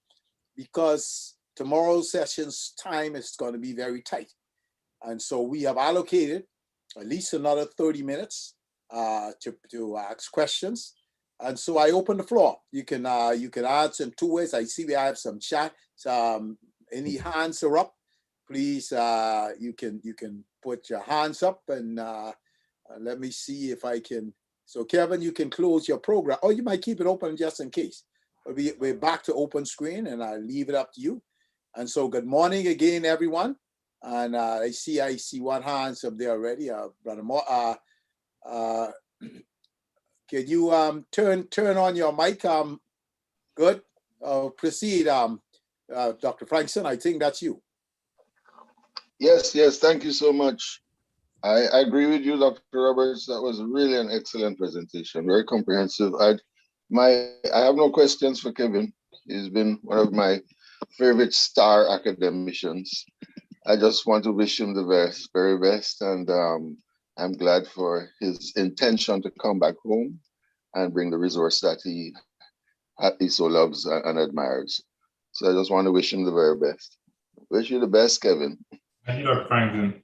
because tomorrow's session's time is going to be very tight. And so we have allocated at least another 30 minutes to ask questions. And so I open the floor. You can answer in two ways. I see we have some chat. Any hands are up, please. You can put your hands up, and let me see if I can. So Kevin, you can close your program, or you might keep it open just in case. But we're back to open screen, and I'll leave it up to you. And so good morning again, everyone. And I see one hands up there already. Brother Moore, can you turn on your mic? Good. Proceed, Dr. Frankson. I think that's you. Yes. Thank you so much. I agree with you, Dr. Roberts. That was really an excellent presentation, very comprehensive. I have no questions for Kevin. He's been one of my favorite star academicians. I just want to wish him the very best, and I'm glad for his intention to come back home and bring the resource that he so loves and admires. So I just want to wish him the very best. Wish you the best, Kevin. Thank you, Dr. Franklin.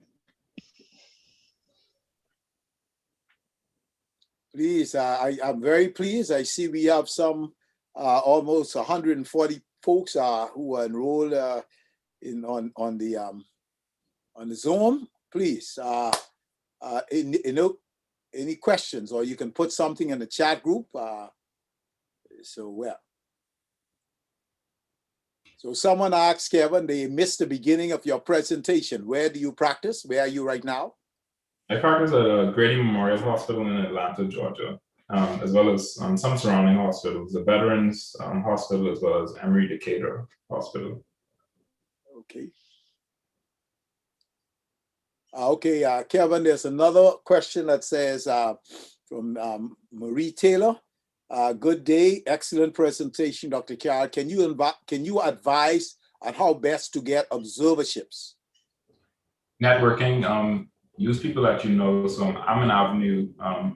Please, I'm very pleased. I see we have some almost 140 folks who are enrolled on the Zoom. Please, any questions, or you can put something in the chat group. So someone asked Kevin, they missed the beginning of your presentation. Where do you practice? Where are you right now? I practice at Grady Memorial Hospital in Atlanta, Georgia. as well as some surrounding hospitals, the Veterans Hospital, as well as Emory Decatur Hospital. Okay. Kevin, there's another question that says from Marie Taylor. Good day, excellent presentation, Dr. Carroll. Can you advise on how best to get observerships? Networking, use people that you know. So I'm an avenue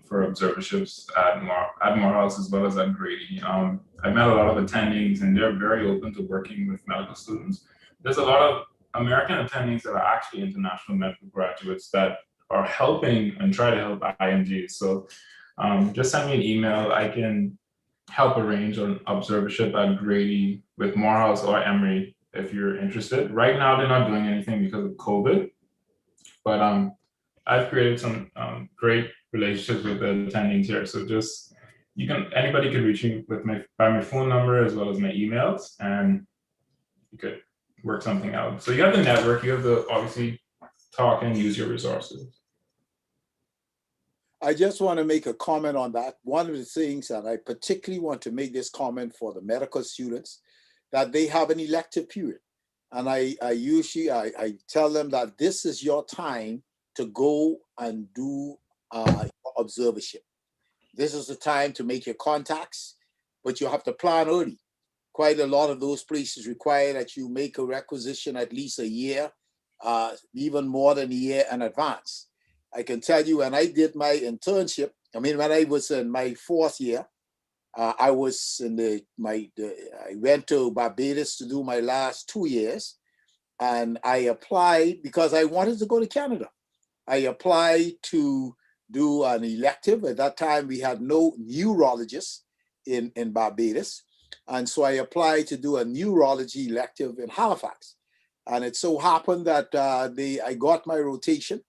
for observerships at Morehouse as well as at Grady. I've met a lot of attendings and they're very open to working with medical students. There's a lot of American attendings that are actually international medical graduates that are helping and try to help IMGs. So just send me an email. I can help arrange an observership at Grady with Morehouse or Emory if you're interested. Right now, they're not doing anything because of COVID. But I've created some great relationships with the attendings here. So just anybody could reach me by my phone number as well as my emails, and you could work something out. So you have the network, you have to obviously talk and use your resources. I just want to make a comment on that. One of the things, and I particularly want to make this comment for the medical students, that they have an elective period. And I usually tell them that this is your time to go and do observership. This is the time to make your contacts, but you have to plan early. Quite a lot of those places require that you make a requisition at least a year, even more than a year in advance. I can tell you when I did my internship, when I was in my fourth year, I was I went to Barbados to do my last 2 years, and I applied because I wanted to go to Canada. I applied to do an elective. At that time, we had no neurologists in Barbados, and so I applied to do a neurology elective in Halifax. And it so happened that I got my rotation,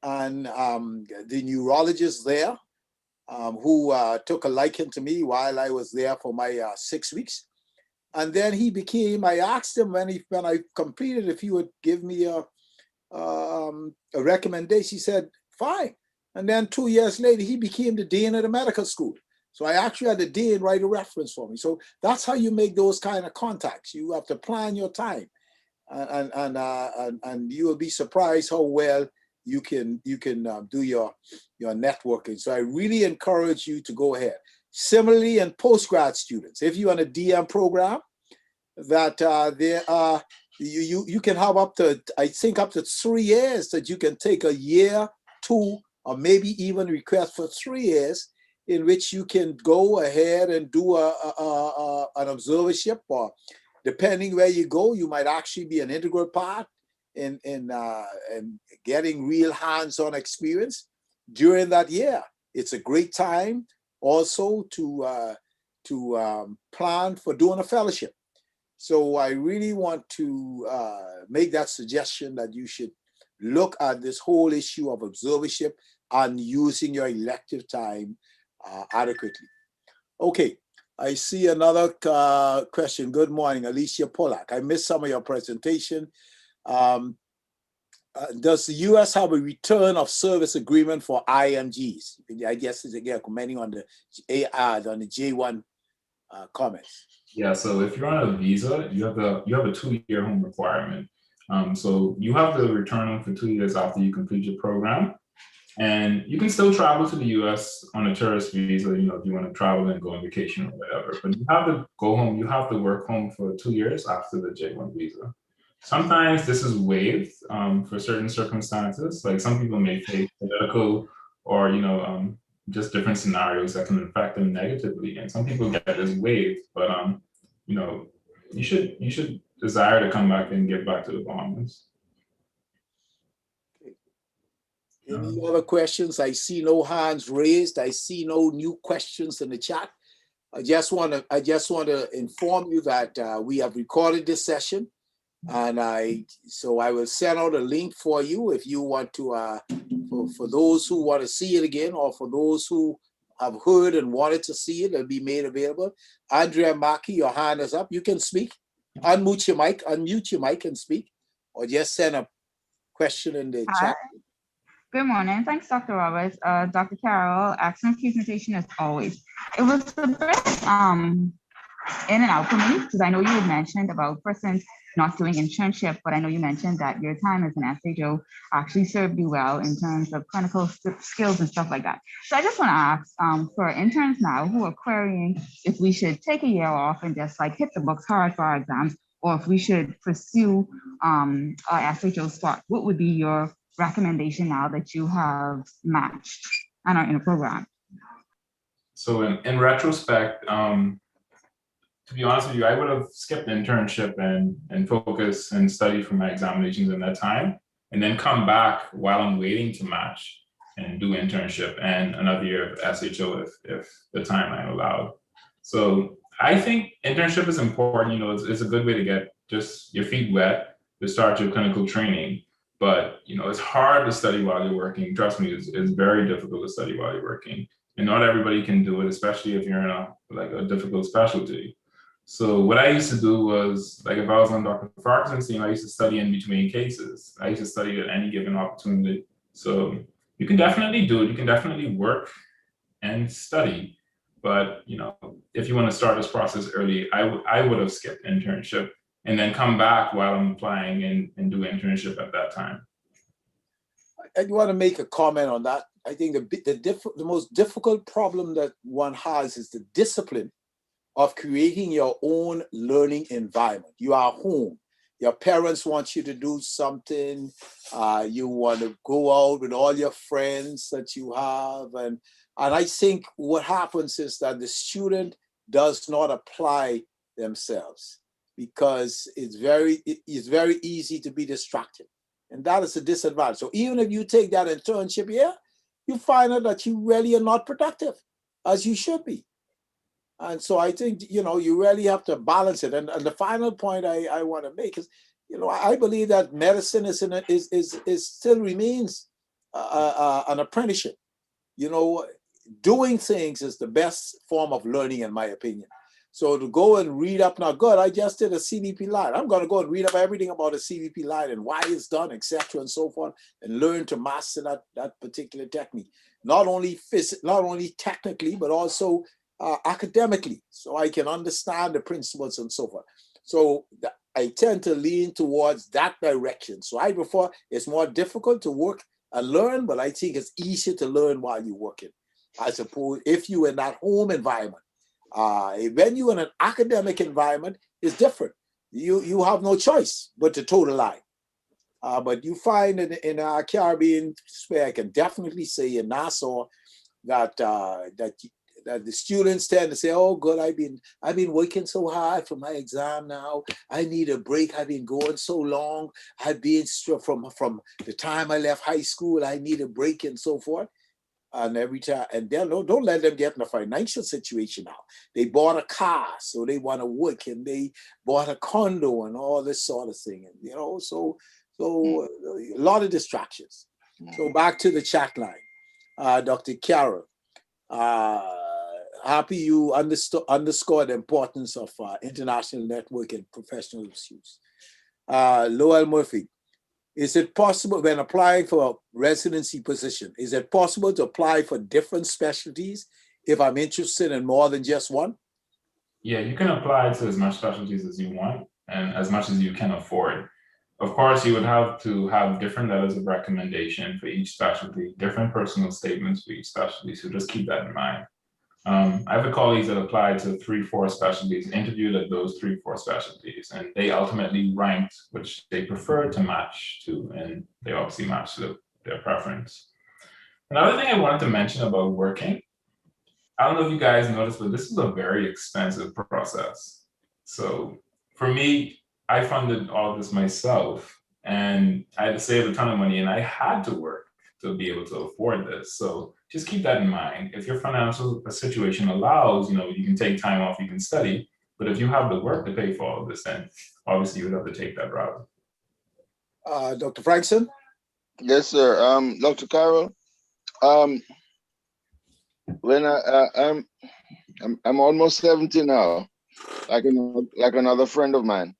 and the neurologist there, who took a liking to me while I was there for my 6 weeks. And then I asked him when I completed, if he would give me a recommendation. He said, fine. And then 2 years later, he became the dean of the medical school. So I actually had the dean write a reference for me. So that's how you make those kind of contacts. You have to plan your time. And you will be surprised how well you can do your networking. So I really encourage you to go ahead. Similarly, in postgrad students, if you're on a DM program, that you can have up to 3 years that you can take, a year, 2, or maybe even request for 3 years, in which you can go ahead and do an observership, or depending where you go, you might actually be an integral part in getting real hands-on experience during that year. It's a great time also to plan for doing a fellowship. So I really want to make that suggestion that you should look at this whole issue of observership and using your elective time adequately. Okay, I see another question. Good morning, Alicia Pollack. I missed some of your presentation. Does the U.S. have a return of service agreement for IMGs? I guess it's again commenting on the J1 comments. Yeah, so if you're on a visa, you have a 2-year home requirement. So you have to return home for 2 years after you complete your program. And you can still travel to the US on a tourist visa, if you want to travel and go on vacation or whatever. But you have to go home, you have to work home for 2 years after the J1 visa. Sometimes this is waived for certain circumstances. Like some people may face political or just different scenarios that can affect them negatively, and some people get this waived. But you should desire to come back and get back to the Bahamas. Any other questions? I see no hands raised. I see no new questions in the chat. I just want to inform you that we have recorded this session, and I will send out a link for you if you want to, for those who want to see it again, or for those who have heard and wanted to see it, it'll be made available. Andrea Maki, your hand is up. You can speak. Unmute your mic and speak, or just send a question in the chat. Good morning. Thanks, Dr. Roberts. Dr. Carroll, excellent presentation as always. It was a bit in and out for me because I know you had mentioned about persons not doing internship, but I know you mentioned that your time as an SHO actually served you well in terms of clinical skills and stuff like that. So I just want to ask for interns now who are querying if we should take a year off and just like hit the books hard for our exams, or if we should pursue our SHO spot. What would be your recommendation now that you have matched and are in a program? So in retrospect, to be honest with you, I would have skipped internship and focus and study for my examinations in that time, and then come back while I'm waiting to match and do internship and another year of SHO if the timeline allowed. So I think internship is important. You know, it's a good way to get just your feet wet to start your clinical training. But you know, it's hard to study while you're working. Trust me, it's very difficult to study while you're working, and not everybody can do it, especially if you're in a difficult specialty. So what I used to do was, like, if I was on Dr. Farquharson's team, I used to study in between cases. I used to study at any given opportunity. So you can definitely do it. You can definitely work and study. But you know, if you want to start this process early, I would have skipped internship and then come back while I'm applying and do internship at that time. I want to make a comment on that. I think the most difficult problem that one has is the discipline of creating your own learning environment. You are home. Your parents want you to do something. You want to go out with all your friends that you have. And I think what happens is that the student does not apply themselves because it's very easy to be distracted. And that is a disadvantage. So even if you take that internship here, you find out that you really are not productive as you should be. And so I think, you know, you really have to balance it. And the final point I want to make is, you know, I believe that medicine is still remains an apprenticeship. You know, doing things is the best form of learning, in my opinion. So to go and read up, now, good, I just did a CVP line. I'm going to go and read up everything about a CVP line and why it's done, etc., and so forth, and learn to master that particular technique. Not only technically, but also academically, so I can understand the principles and so forth. So I tend to lean towards that direction. So I prefer, it's more difficult to work and learn, but I think it's easier to learn while you're working. I suppose if you're in that home environment. When you're in an academic environment, it's different. You have no choice but to toe the line. But you find in our Caribbean sphere, I can definitely say in Nassau that the students tend to say, "Oh, good, I've been working so hard for my exam now. I need a break. I've been going so long. I've been from the time I left high school. I need a break," and so forth. And every time, and then don't let them get in a financial situation now. They bought a car, so they want to work, and they bought a condo and all this sort of thing. And you know, so a lot of distractions. So back to the chat line, Dr. Carroll. Happy you underscored the importance of international network and professional issues. Lowell Murphy. Is it possible, when applying for a residency position, is it possible to apply for different specialties if I'm interested in more than just one? Yeah, you can apply to as much specialties as you want and as much as you can afford. Of course, you would have to have different letters of recommendation for each specialty, different personal statements for each specialty, so just keep that in mind. I have colleagues that applied to 3-4 specialties, interviewed at those 3-4 specialties, and they ultimately ranked which they preferred to match to, and they obviously matched their preference. Another thing I wanted to mention about working, I don't know if you guys noticed, but this is a very expensive process. So for me, I funded all of this myself, and I had to save a ton of money, and I had to work to be able to afford this. So just keep that in mind. If your financial situation allows, you know, you can take time off, you can study, but if you have the work to pay for all of this, then obviously you would have to take that route. Dr. Frankson? Yes, sir. Dr. Carroll, when I'm almost 70 now, like another friend of mine.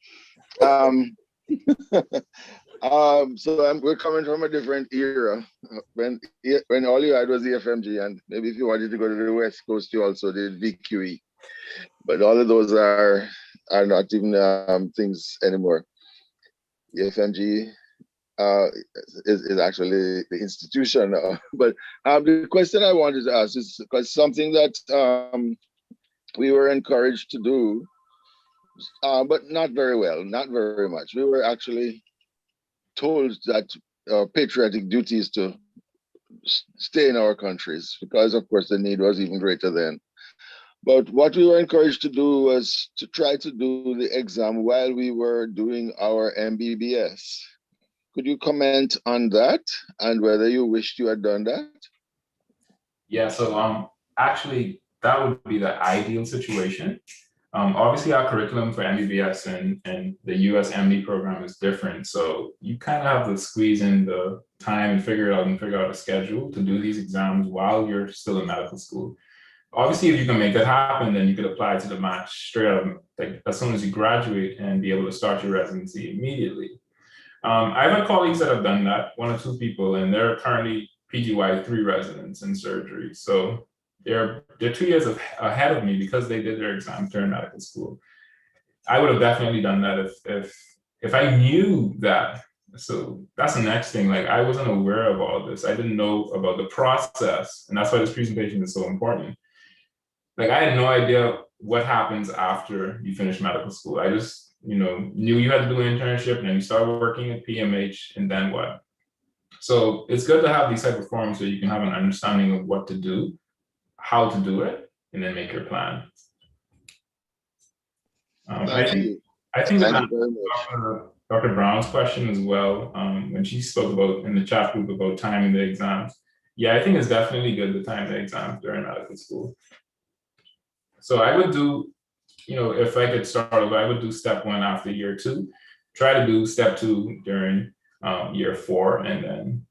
We're coming from a different era when all you had was EFMG, and maybe if you wanted to go to the West Coast, you also did VQE. But all of those are not even things anymore. EFMG is actually the institution now. But the question I wanted to ask is because something that we were encouraged to do, but not very well, not very much. We were actually told that patriotic duty is to stay in our countries because, of course, the need was even greater then. But what we were encouraged to do was to try to do the exam while we were doing our MBBS. Could you comment on that and whether you wished you had done that? Yeah, so actually that would be the ideal situation. Obviously our curriculum for MBBS and the USMLE program is different. So you kind of have to squeeze in the time and figure out a schedule to do these exams while you're still in medical school. Obviously, if you can make that happen, then you could apply to the match straight up, like as soon as you graduate and be able to start your residency immediately. I've had colleagues that have done that, 1 or 2 people, and they're currently PGY 3 residents in surgery. So they're 2 years ahead of me because they did their exams during medical school. I would have definitely done that if I knew that. So that's the next thing. Like I wasn't aware of all this. I didn't know about the process, and that's why this presentation is so important. Like I had no idea what happens after you finish medical school. I just, knew you had to do an internship and then you start working at PMH and then what? So it's good to have these type of forums so you can have an understanding of what to do, how to do it, and then make your plan. I think that Dr. Brown's question as well, when she spoke about in the chat group about timing the exams. Yeah, I think it's definitely good to time the exams during medical school. So I would do, if I could start over, I would do step 1 after year 2, try to do step 2 during year 4, and then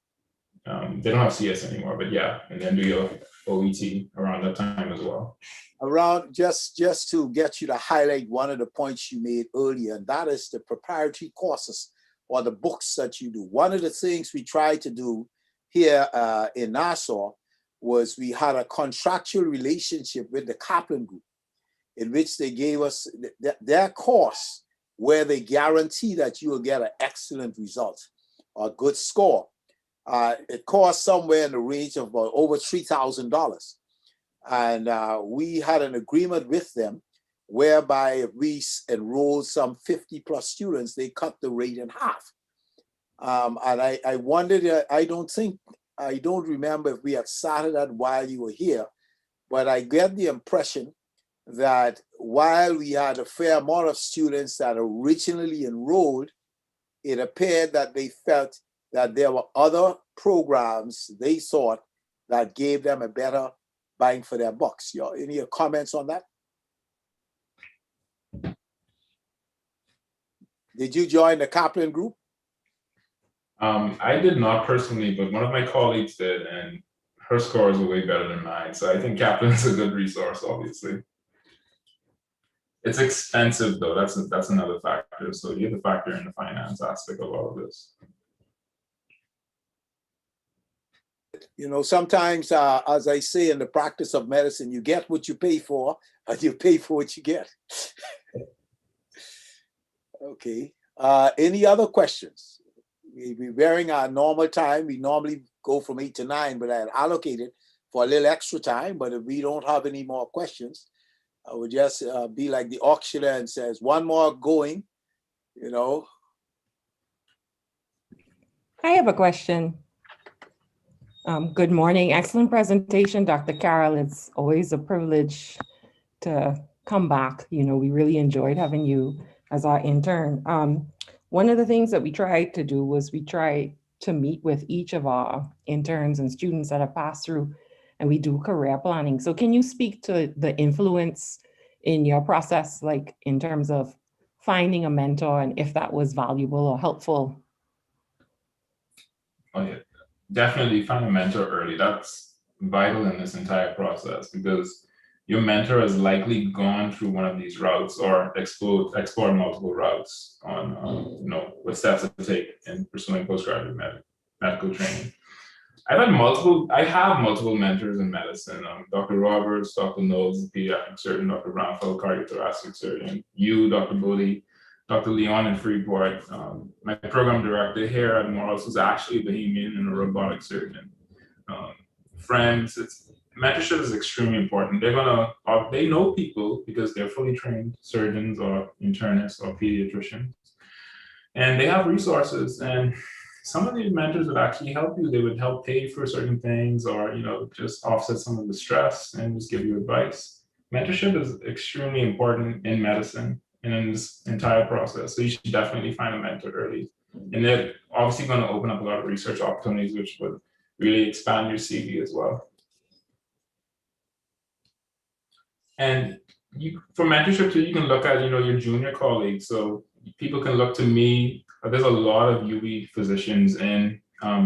they don't have CS anymore, but yeah, and then do your OET around that time as well. Around just to get you to highlight one of the points you made earlier, and that is the preparatory courses or the books that you do. One of the things we tried to do here in Nassau was we had a contractual relationship with the Kaplan Group in which they gave us their course where they guarantee that you will get an excellent result or a good score. It cost somewhere in the range of about over $3,000. And we had an agreement with them whereby if we enrolled some 50 plus students, they cut the rate in half. And I wondered, I don't remember if we had started that while you were here, but I get the impression that while we had a fair amount of students that originally enrolled, it appeared that they felt that there were other programs they thought that gave them a better bang for their bucks. Any comments on that? Did you join the Kaplan Group? I did not personally, but one of my colleagues did, and her scores were way better than mine. So I think Kaplan's a good resource, obviously. It's expensive though, that's another factor. So you have to factor in the finance aspect of all of this. Sometimes, as I say, in the practice of medicine, you get what you pay for, and you pay for what you get. Okay. Any other questions? We're wearing our normal time. We normally go from 8 to 9, but I had allocated for a little extra time. But if we don't have any more questions, I would just be like the auctioneer and says, one more going, I have a question. Good morning. Excellent presentation, Dr. Carroll. It's always a privilege to come back. We really enjoyed having you as our intern. One of the things that we tried to do was we tried to meet with each of our interns and students that have passed through, and we do career planning. So can you speak to the influence in your process, like in terms of finding a mentor and if that was valuable or helpful? Oh yeah, definitely find a mentor early. That's vital in this entire process because your mentor has likely gone through one of these routes or explored multiple routes on, what steps to take in pursuing postgraduate medical training. I have multiple mentors in medicine. Dr. Roberts, Dr. Knowles, the pediatric surgeon, Dr. Brownfeld, cardiothoracic surgeon, you, Dr. Bodie, Dr. Leon in Freeport. My program director here at Morris was actually a Bahamian and a robotic surgeon. Friends, mentorship is extremely important. They know people because they're fully trained surgeons or internists or pediatricians, and they have resources. And some of these mentors would actually help you. They would help pay for certain things, or just offset some of the stress and just give you advice. Mentorship is extremely important in medicine and in this entire process. So you should definitely find a mentor early. And they're obviously going to open up a lot of research opportunities, which would really expand your CV as well. And for mentorship too, you can look at your junior colleagues. So people can look to me. There's a lot of UB physicians in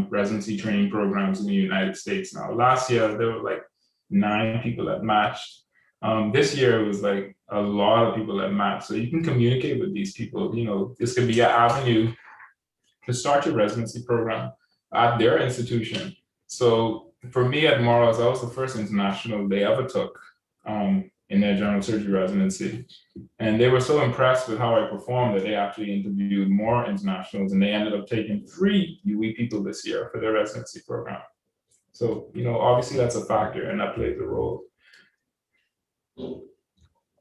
residency training programs in the United States now. Last year there were like 9 people that matched. This year it was like a lot of people that matched. So you can communicate with these people. This could be an avenue to start your residency program at their institution. So for me at Morris, that was the first international they ever took in their general surgery residency. And they were so impressed with how I performed that they actually interviewed more internationals, and they ended up taking 3 UE people this year for their residency program. So, obviously that's a factor and that plays a role.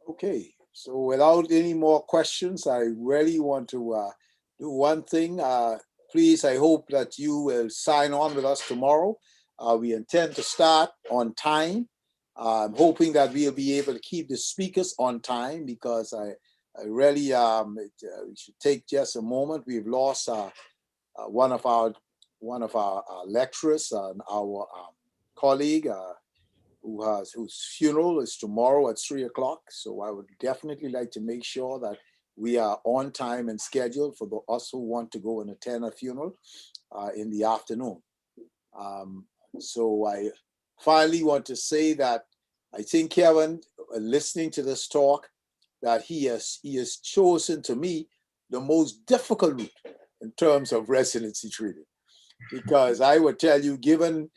Okay, so without any more questions, I really want to do one thing. Please, I hope that you will sign on with us tomorrow. We intend to start on time. I'm hoping that we'll be able to keep the speakers on time, because I really we should take just a moment. We've lost one of our lecturers, our colleague, whose funeral is tomorrow at 3 o'clock. So I would definitely like to make sure that we are on time and scheduled for us who want to go and attend a funeral in the afternoon. So I finally want to say that I think Kevin, listening to this talk, that he has chosen, to me, the most difficult route in terms of residency training. Because I would tell you, given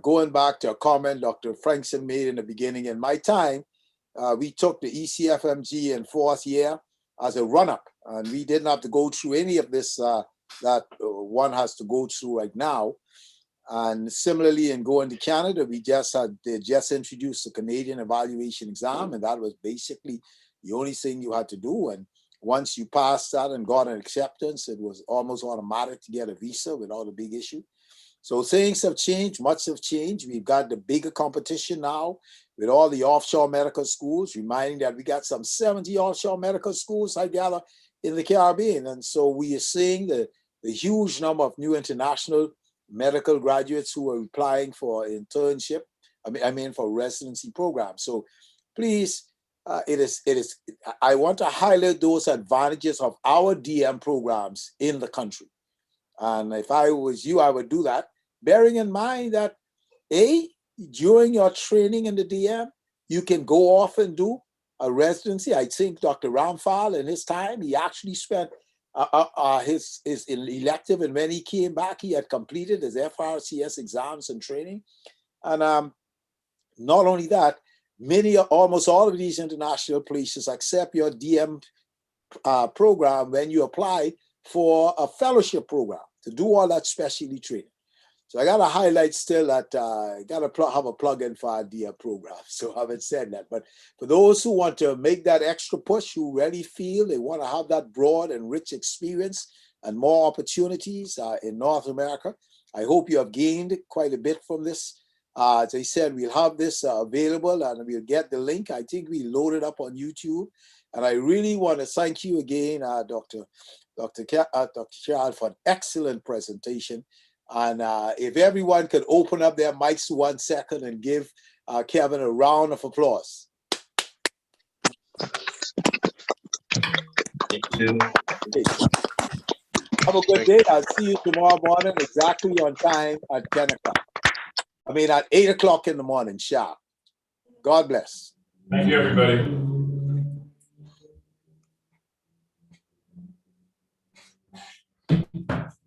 going back to a comment Dr. Frankson made in the beginning, in my time, we took the ECFMG in 4th year as a run-up, and we didn't have to go through any of this that one has to go through right now. And similarly, in going to Canada, they just introduced the Canadian evaluation exam, and that was basically the only thing you had to do. And once you passed that and got an acceptance, it was almost automatic to get a visa without a big issue. So things have changed, much have changed. We've got the bigger competition now with all the offshore medical schools, reminding that we got some 70 offshore medical schools, I gather, in the Caribbean. And so we are seeing the huge number of new international medical graduates who are applying for internship, for residency programs. So please, I want to highlight those advantages of our DM programs in the country. And if I was you, I would do that, bearing in mind that during your training in the DM, you can go off and do a residency. I think Dr. Ramphal in his time, he actually spent his elective, and when he came back, he had completed his FRCS exams and training. And not only that, almost all of these international places accept your DM program when you apply for a fellowship program to do all that specialty training. So I got to highlight still that I got to have a plug-in for our DM program. So I haven't said that. But for those who want to make that extra push, who really feel they want to have that broad and rich experience and more opportunities in North America, I hope you have gained quite a bit from this. As I said, we'll have this available, and we'll get the link. I think we loaded up on YouTube. And I really want to thank you again, Dr. Child, for an excellent presentation. And if everyone could open up their mics 1 second and give Kevin a round of applause. Thank you. Okay. Have a good day. I'll see you tomorrow morning exactly on time at 10 o'clock. At 8 o'clock in the morning, sharp. God bless. Thank you, everybody.